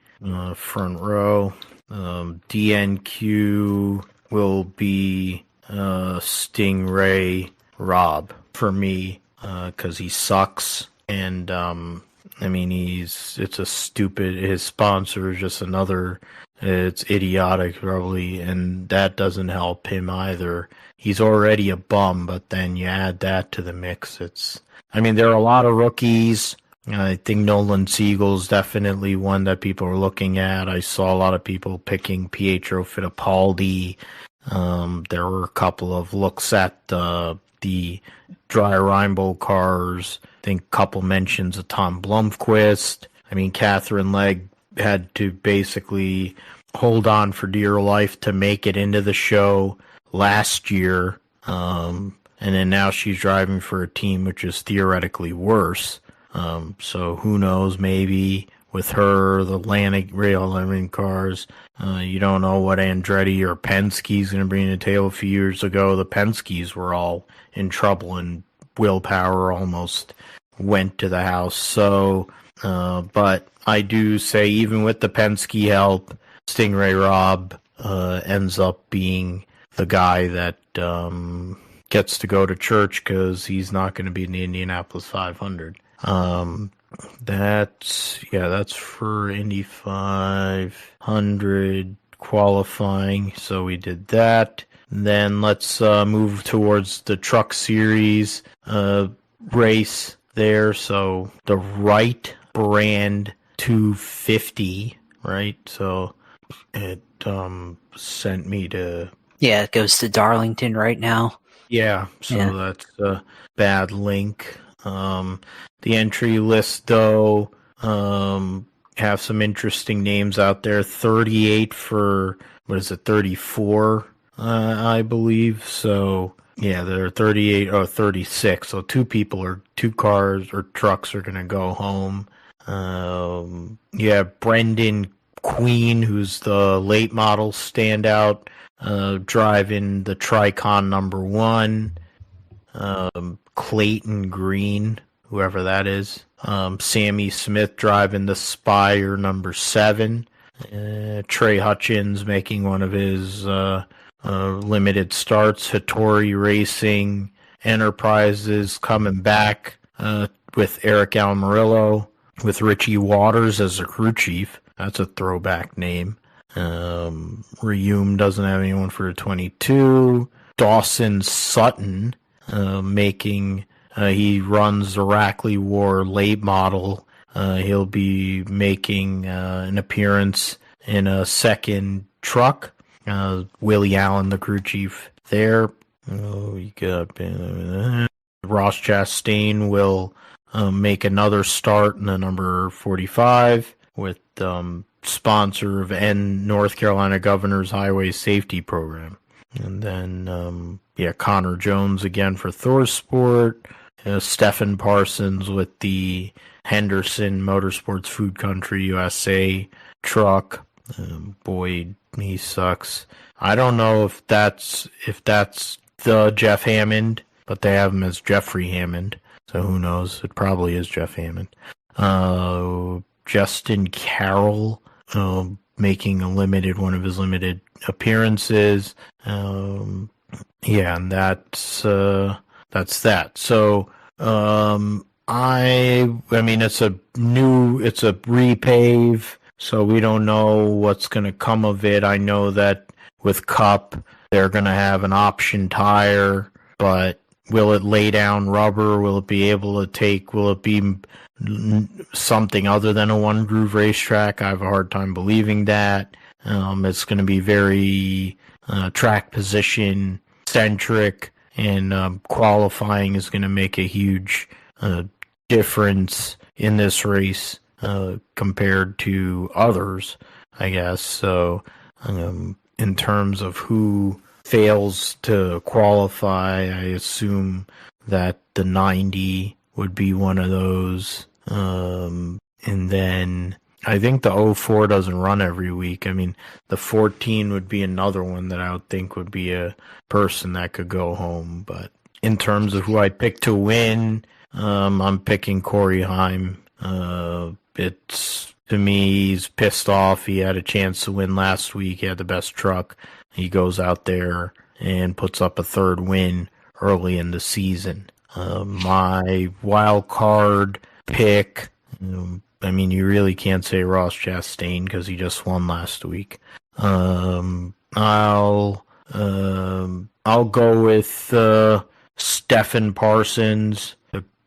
front row. DNQ will be Stingray Rob for me because he sucks. And it's a stupid. His sponsor is just another. It's idiotic, probably, and that doesn't help him either. He's already a bum, but then you add that to the mix. There are a lot of rookies. I think Nolan Siegel's definitely one that people are looking at. I saw a lot of people picking Pietro Fittipaldi. There were a couple of looks at the Dreyer Reinbold cars. I think a couple mentions of Tom Blomqvist. Catherine Legg had to basically hold on for dear life to make it into the show last year. And then now she's driving for a team which is theoretically worse. So who knows, maybe with her, the Atlantic Rail cars, you don't know what Andretti or Penske's going to bring to the table. A few years ago, the Penske's were all in trouble and Will Power almost went to the house. So, but I do say even with the Penske help, Stingray Robb ends up being the guy that gets to go to church because he's not going to be in the Indianapolis 500. That's for Indy 500 qualifying. So we did that. Then let's move towards the Truck Series race there. So the Wright brand 250, right? So it sent me to... Yeah, it goes to Darlington right now. Yeah, so that's a bad link. The entry list, though, have some interesting names out there. 38 for, 34, I believe. So, yeah, there are 38 or 36. So two cars or trucks are going to go home. Brendan Queen, who's the late model standout, driving the Tricon number 1. Clayton Green, whoever that is. Sammy Smith driving the Spire number 7. Trey Hutchins making one of his limited starts. Hattori Racing Enterprises coming back with Eric Almirillo, with Richie Waters as a crew chief. That's a throwback name. Reum doesn't have anyone for a 22. Dawson Sutton he runs the Rackley War late model. He'll be making an appearance in a second truck. Willie Allen, the crew chief there. You got Ross Chastain will make another start in the number 45 with sponsor of North Carolina Governor's Highway Safety Program. And then, Connor Jones again for ThorSport. Stephen Parsons with the Henderson Motorsports Food Country USA truck. Boy, he sucks. I don't know if that's the Jeff Hammond, but they have him as Jeffrey Hammond. So who knows? It probably is Jeff Hammond. Justin Carroll making one of his limited appearances. And that's that. So it's a repave, so we don't know what's going to come of it. I know that with Cup, they're going to have an option tire, but will it lay down rubber? Will it be something other than a one-groove racetrack? I have a hard time believing that. It's going to be very track position centric, and qualifying is going to make a huge difference in this race compared to others, I guess. So in terms of who fails to qualify, I assume that the 90 would be one of those. And then I think the 04 doesn't run every week. I mean, the 14 would be another one that I would think would be a person that could go home. But in terms of who I pick to win, I'm picking Corey Heim. To me, he's pissed off. He had a chance to win last week. He had the best truck. He goes out there and puts up a third win early in the season. My wild card pick, you really can't say Ross Chastain because he just won last week. I'll go with Stephen Parsons,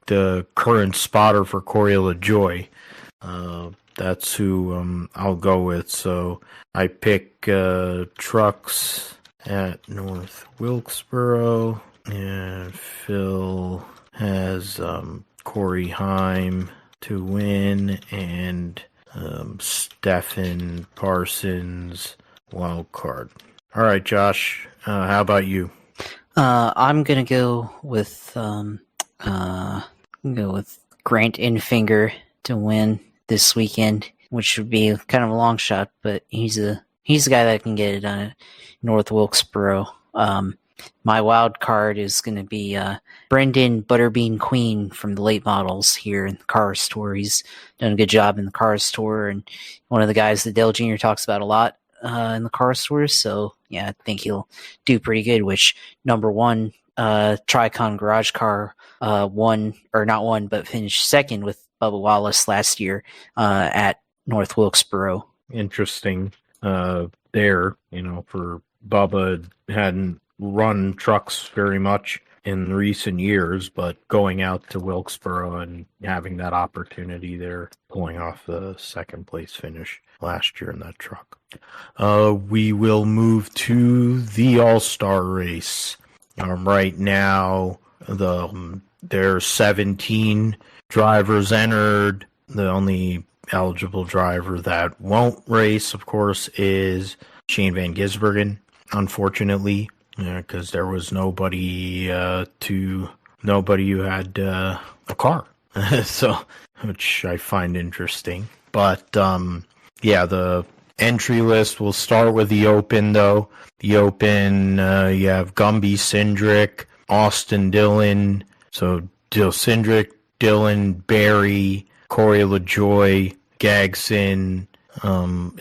the current spotter for Corey LaJoy. That's who I'll go with. So I pick trucks at North Wilkesboro, and Phil has Corey Heim to win, and Stephen Parsons wild card. All right, Josh, how about you? I'm gonna go with Grant Enfinger to win this weekend, which would be kind of a long shot, but he's the guy that can get it done at North Wilkesboro. My wild card is going to be Brendan Butterbean Queen from the late models here in the Cars Tour. He's done a good job in the Cars Tour, and one of the guys that Dale Jr. talks about a lot in the Cars Tour. So yeah, I think he'll do pretty good. Which number one Tricon Garage Car finished second with Bubba Wallace last year at North Wilkesboro. Interesting there, for Bubba hadn't run trucks very much in recent years, but going out to Wilkesboro and having that opportunity there, pulling off the second place finish last year in that truck. We will move to the All-Star race. Right now, there's 17 drivers entered. The only eligible driver that won't race, of course, is Shane Van Gisbergen, unfortunately, because there was nobody who had a car, so, which I find interesting. But the entry list will start with the Open, though. The Open, you have Gumby Cindric, Austin Dillon, so Cindric, Dillon, Barry, Corey LaJoy, Gagson.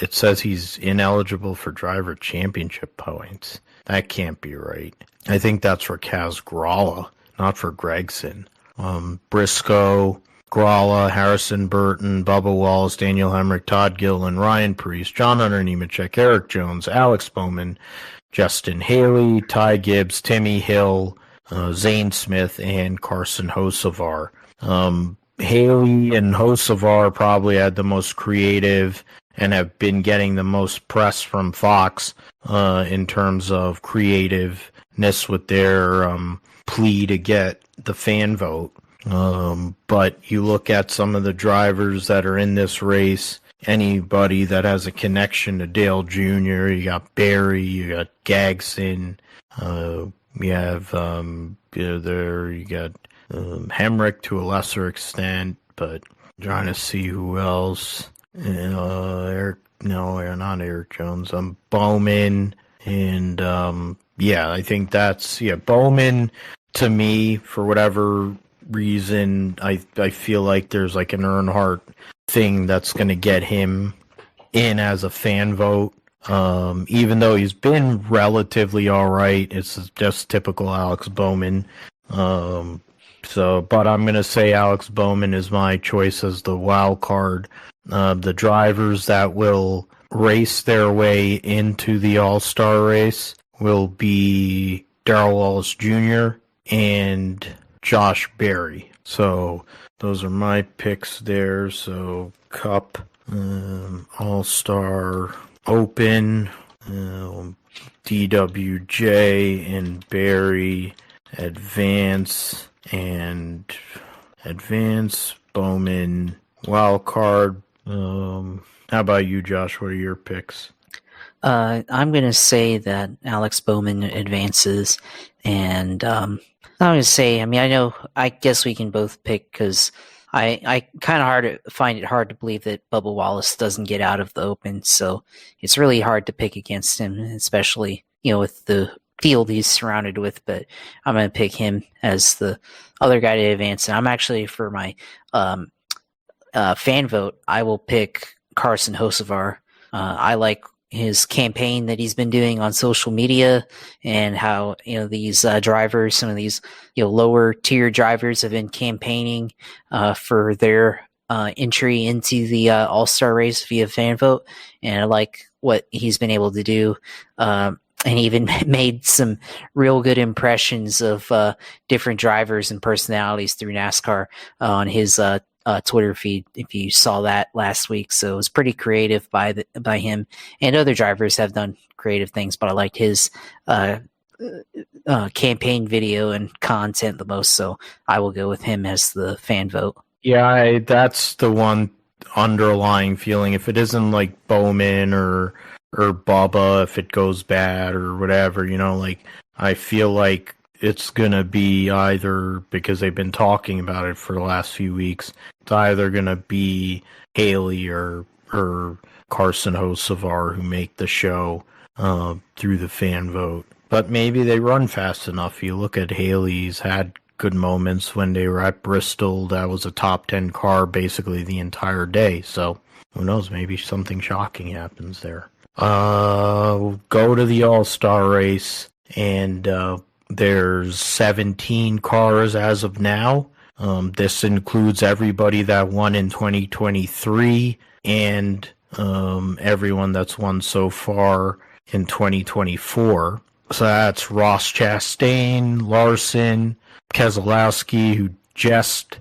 It says he's ineligible for driver championship points. That can't be right. I think that's for Kaz Gralla, not for Gregson. Briscoe, Gralla, Harrison Burton, Bubba Wallace, Daniel Hemrick, Todd Gilliland, Ryan Priest, John Hunter Nemechek, Eric Jones, Alex Bowman, Justin Haley, Ty Gibbs, Timmy Hill, Zane Smith, and Carson Hocevar. Haley and Hocevar probably had the most creative and have been getting the most press from Fox in terms of creativeness with their plea to get the fan vote. But you look at some of the drivers that are in this race, anybody that has a connection to Dale Jr., you got Barry, you got Gagson, you have you got Hemrick to a lesser extent, but I'm trying to see who else. Not Eric Jones. Bowman, and I think that's Bowman. To me, for whatever reason, I feel like there's like an Earnhardt thing that's going to get him in as a fan vote. Even though he's been relatively all right, it's just typical Alex Bowman. But I'm going to say Alex Bowman is my choice as the wild card. The drivers that will race their way into the All-Star race will be Darrell Wallace Jr. and Josh Berry. So those are my picks there. So Cup, All-Star, Open, DWJ, and Berry, Advance, Bowman, Wild Card. How about you, Josh? What are your picks? I'm going to say that Alex Bowman advances, and I'm going to say, I guess we can both pick, because I kind of find it hard to believe that Bubba Wallace doesn't get out of the Open, so it's really hard to pick against him, especially, with the field he's surrounded with, but I'm going to pick him as the other guy to advance, and I'm actually, for my fan vote, I will pick Carson Hocevar. I like his campaign that he's been doing on social media, and how these drivers, some of these lower tier drivers, have been campaigning for their entry into the All-Star race via fan vote, and I like what he's been able to do. And even made some real good impressions of different drivers and personalities through NASCAR on his Twitter feed, if you saw that last week. So it was pretty creative by him, and other drivers have done creative things, but I liked his campaign video and content the most, so I will go with him as the fan vote. Yeah, that's the one underlying feeling. If it isn't like Bowman or Bubba, if it goes bad or whatever, I feel like it's going to be either, because they've been talking about it for the last few weeks, it's either going to be Haley or Carson Hocevar who make the show through the fan vote. But maybe they run fast enough. You look at Haley's had good moments when they were at Bristol. That was a top 10 car basically the entire day. So who knows? Maybe something shocking happens there. We'll go to the All-Star race, and there's 17 cars as of now. This includes everybody that won in 2023 and everyone that's won so far in 2024. So that's Ross Chastain, Larson, Keselowski, who just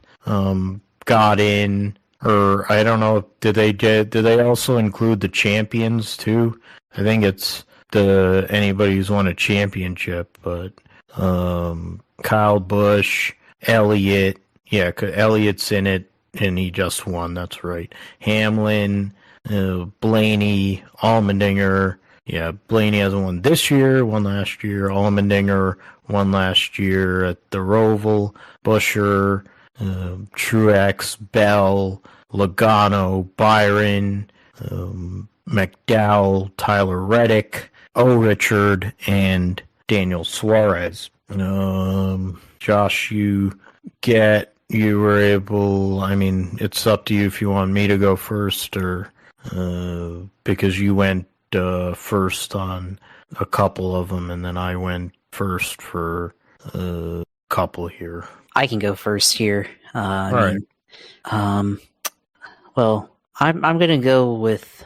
got in. Or I don't know, did they also include the champions too? I think it's anybody who's won a championship, but Kyle Busch, Elliott, Elliott's in it, and he just won, that's right. Hamlin, Blaney, Allmendinger. Yeah, Blaney hasn't won this year, won last year. Allmendinger won last year at the Roval. Buescher, Truex, Bell, Logano, Byron, McDowell, Tyler Reddick, Richard, and Daniel Suarez. Josh, you were able, it's up to you if you want me to go first, or because you went first on a couple of them, and then I went first for a couple here. I can go first here. All right. Well, I'm going to go with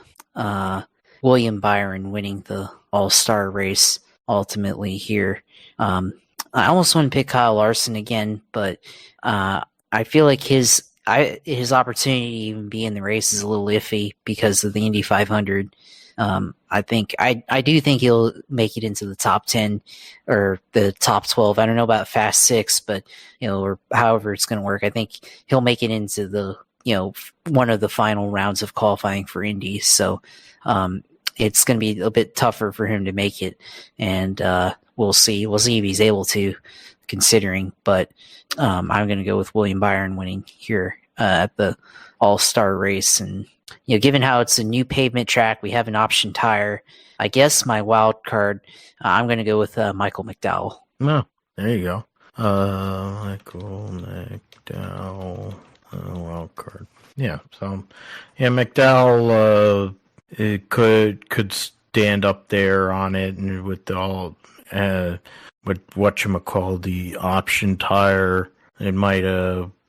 William Byron winning the All-Star race ultimately here. I almost want to pick Kyle Larson again, but I feel like his opportunity to even be in the race is a little iffy because of the Indy 500 I do think he'll make it into the top 10 or the top 12. I don't know about Fast 6, but or however it's going to work. I think he'll make it into the one of the final rounds of qualifying for Indy. So it's going to be a bit tougher for him to make it, and we'll see if he's able to, considering. But I'm going to go with William Byron winning here at the All-Star race. And given how it's a new pavement track, we have an option tire. I guess my wild card, I'm going to go with Michael McDowell. No, there you go. Michael McDowell, wild card. Yeah, so McDowell it could stand up there on it, and with all with whatchamacall, the option tire, it might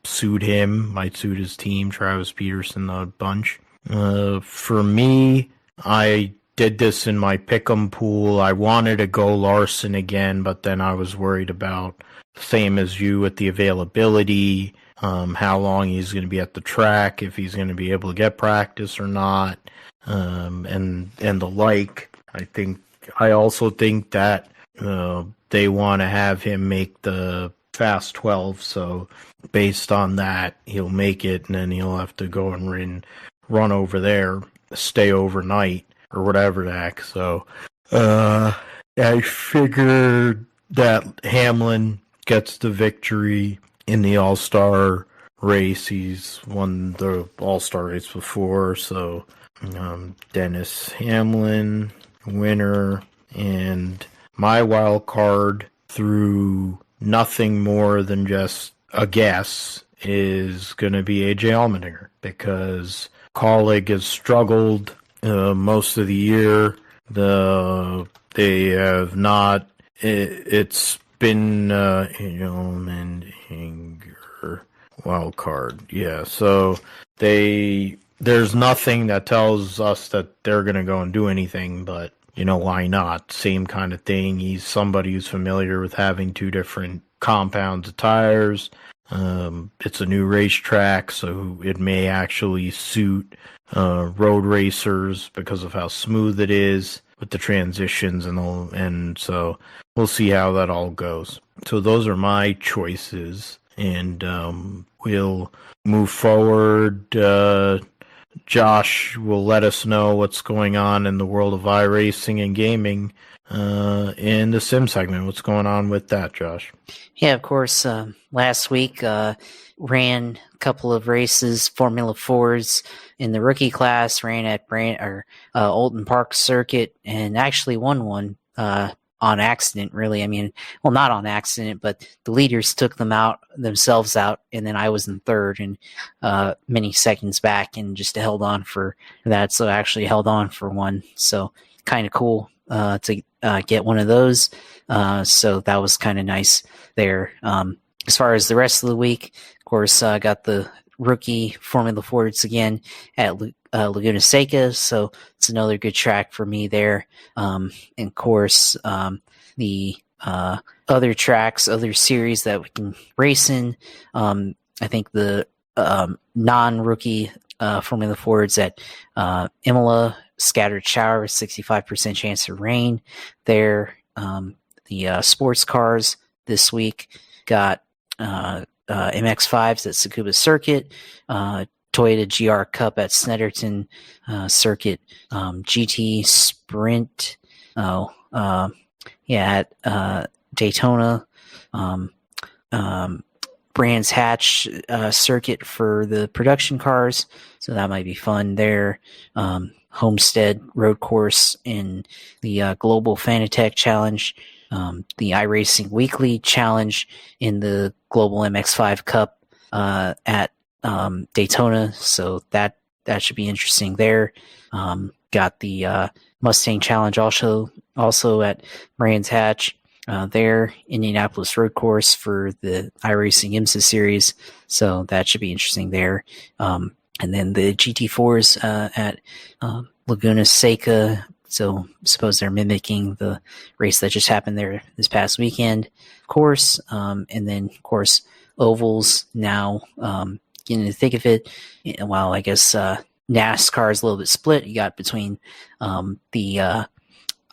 suit him, might suit his team, Travis Peterson, a bunch. For me, I did this in my pick'em pool. I wanted to go Larson again, but then I was worried about, same as you, with the availability, how long he's going to be at the track, if he's going to be able to get practice or not, and the like. I also think that they want to have him make the Fast 12, so based on that, he'll make it, and then he'll have to go and run over there, stay overnight, or whatever the heck. So I figured that Hamlin gets the victory in the All-Star race. He's won the All-Star race before, so Dennis Hamlin, winner. And my wild card, through nothing more than just a guess, is going to be AJ Allmendinger, because Kaulig has struggled most of the year. They have not. It's been Allmendinger wild card. Yeah, so there's nothing that tells us that they're going to go and do anything, but why not? Same kind of thing. He's somebody who's familiar with having two different compounds of tires. It's a new racetrack, so it may actually suit road racers because of how smooth it is with the transitions and so we'll see how that all goes. So those are my choices, and we'll move forward. Josh will let us know what's going on in the world of iRacing and gaming in the sim segment. What's going on with that, Josh? Yeah, of course. Last week ran a couple of races, Formula 4s in the rookie class, ran at Alton Park Circuit, and actually won one on accident, really. I mean, well, not on accident, but the leaders took themselves out, and then I was in third and many seconds back, and just held on for that. So I actually held on for one. So kind of cool to get one of those. So that was kind of nice there. As far as the rest of the week, of course, I got the rookie Formula Fords again at Laguna Seca, so it's another good track for me there. And of course, the other tracks, other series that we can race in, I think the non-rookie Formula Fords at Imola, scattered shower, 65% chance of rain there. The sports cars this week got MX-5s at Tsukuba Circuit, Toyota GR Cup at Snetterton Circuit, GT Sprint, at Daytona, Brands Hatch Circuit for the production cars, so that might be fun there. Homestead Road Course in the Global Fanatec Challenge, the iRacing Weekly Challenge in the Global MX-5 Cup at Daytona, so that should be interesting there. Got the Mustang Challenge also at Brands Hatch there, Indianapolis Road Course for the iRacing IMSA series, so that should be interesting there. And then the GT4s at Laguna Seca, so I suppose they're mimicking the race that just happened there this past weekend, of course. And then, of course, ovals now, getting to the thick of it. Well, I guess NASCAR is a little bit split. You got between the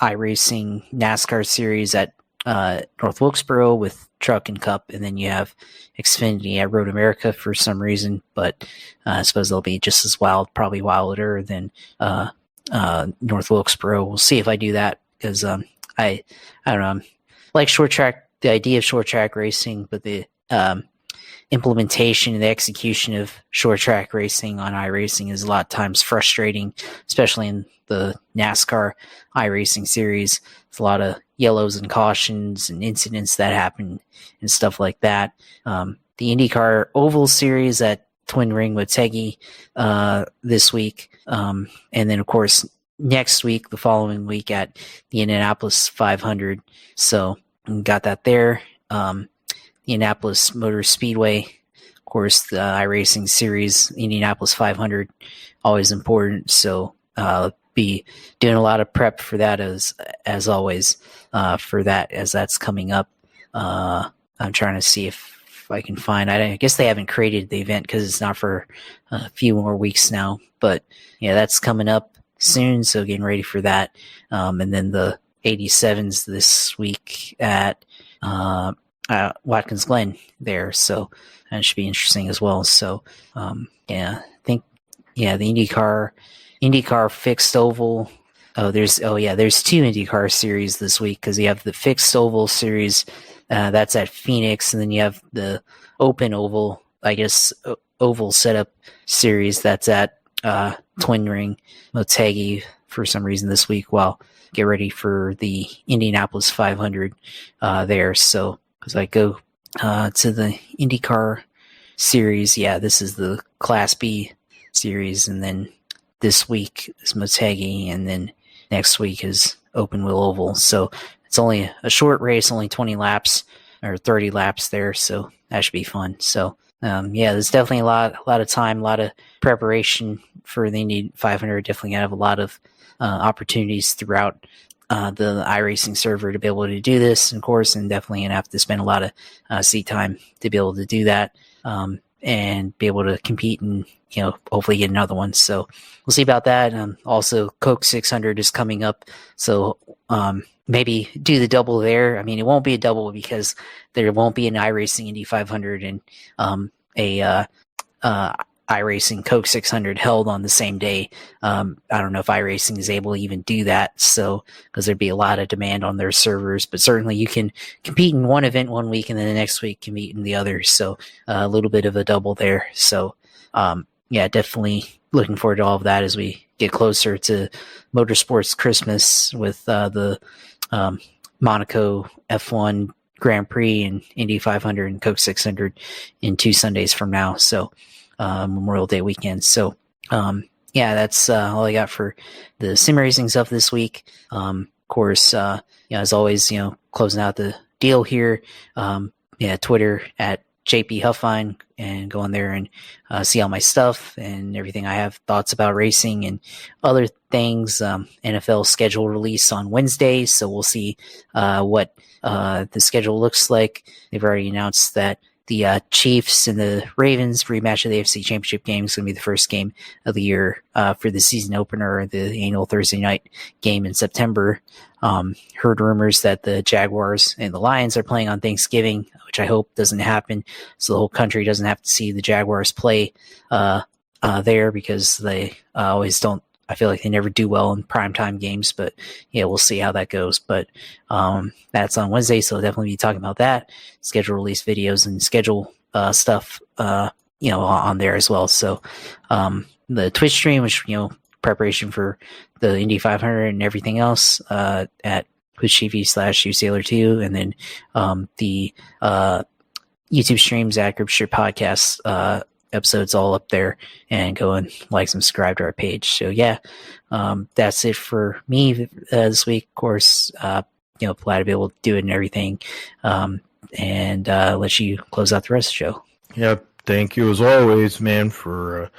iRacing NASCAR series at North Wilkesboro with Truck and Cup, and then you have Xfinity at Road America for some reason, but I suppose they'll be just as wild, probably wilder than North Wilkesboro. We'll see if I do that, because I don't know, I like short track, the idea of short track racing, but the implementation and the execution of short track racing on iRacing is a lot of times frustrating, especially in the NASCAR iRacing series. It's a lot of yellows and cautions and incidents that happen and stuff like that. The IndyCar Oval Series at Twin Ring Motegi this week, and then of course next week, the following week at the Indianapolis 500. So got that there. The Indianapolis Motor Speedway, of course, the iRacing series, Indianapolis 500, always important. So be doing a lot of prep for that as always, for that, as that's coming up. I'm trying to see if I can find, I guess they haven't created the event because it's not for a few more weeks now, but yeah, that's coming up soon. So getting ready for that. And then the 87s this week at Watkins Glen there. So that should be interesting as well. So, yeah, I think, yeah, the IndyCar fixed oval. There's two IndyCar series this week, because you have the fixed oval series, that's at Phoenix, and then you have the open oval, I guess, oval setup series that's at Twin Ring Motegi for some reason this week, while get ready for the Indianapolis 500 there. So as I go to the IndyCar series, yeah, this is the Class B series, and then this week is Motegi, and then next week is Open Wheel Oval. So it's only a short race, only 20 laps or 30 laps there, so that should be fun. So yeah, there's definitely a lot of time, a lot of preparation for the Indy 500. Definitely gonna have a lot of opportunities throughout the iRacing server to be able to do this, of course, and definitely gonna have to spend a lot of seat time to be able to do that, and be able to compete and, you know, hopefully get another one. So we'll see about that. Also, Coke 600 is coming up, so maybe do the double there. I mean, it won't be a double because there won't be an iRacing Indy 500 and a iRacing Coke 600 held on the same day. I don't know if iRacing is able to even do that, so because there'd be a lot of demand on their servers, but certainly you can compete in one event one week and then the next week compete in the other, so a little bit of a double there. So yeah, definitely looking forward to all of that as we get closer to Motorsports Christmas with the Monaco F1 Grand Prix and Indy 500 and Coke 600 in 2 Sundays from now. So Memorial Day weekend. So yeah, that's all I got for the sim racing stuff this week. Of course, as always, closing out the deal here. Twitter at JP Huffine, and go on there and see all my stuff and everything I have thoughts about racing and other things. NFL schedule release on Wednesday, so we'll see what the schedule looks like. They've already announced that the Chiefs and the Ravens rematch of the AFC Championship game is going to be the first game of the year for the season opener, the annual Thursday night game in September. Heard rumors that the Jaguars and the Lions are playing on Thanksgiving, which I hope doesn't happen, so the whole country doesn't have to see the Jaguars play there, because they always don't. I feel like they never do well in primetime games, but yeah, we'll see how that goes. But that's on Wednesday, so I'll definitely be talking about that, schedule release videos and schedule stuff, on there as well. So the Twitch stream, which, preparation for the Indy 500 and everything else at twitch.tv/usailor2, and then the YouTube streams at Group Share Podcast episodes all up there, and go and like and subscribe to our page. So yeah, that's it for me this week. Of course, glad to be able to do it and everything, and let you close out the rest of the show. Yeah, thank you as always, man, for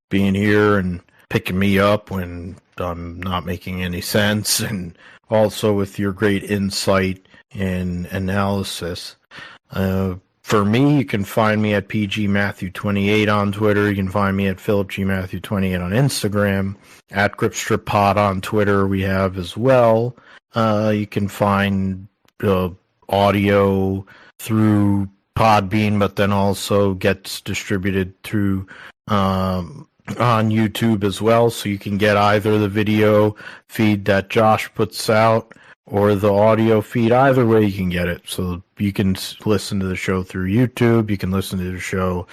being here and picking me up when I'm not making any sense, and also with your great insight and analysis. For me, you can find me at PGMatthew28 on Twitter. You can find me at PhilipGMatthew28 on Instagram. At GripStripPod on Twitter we have as well. You can find audio through Podbean, but then also gets distributed through on YouTube as well. So you can get either the video feed that Josh puts out or the audio feed. Either way you can get it. So you can listen to the show through YouTube. You can listen to the show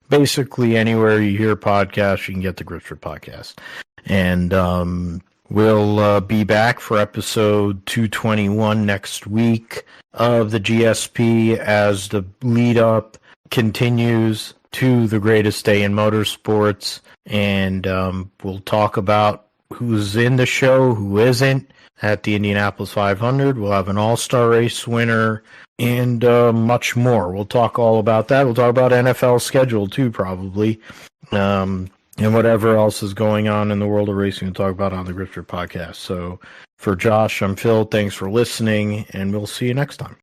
basically anywhere you hear podcasts. You can get the Gripster podcast. And we'll be back for episode 221 next week of the GSP as the lead up continues to the Greatest Day in Motorsports. And we'll talk about who's in the show, who isn't. At the Indianapolis 500, we'll have an all-star race winner and much more. We'll talk all about that. We'll talk about NFL schedule too, probably, and whatever else is going on in the world of racing. We'll talk about on the Gripster podcast. So for Josh, I'm Phil. Thanks for listening, and we'll see you next time.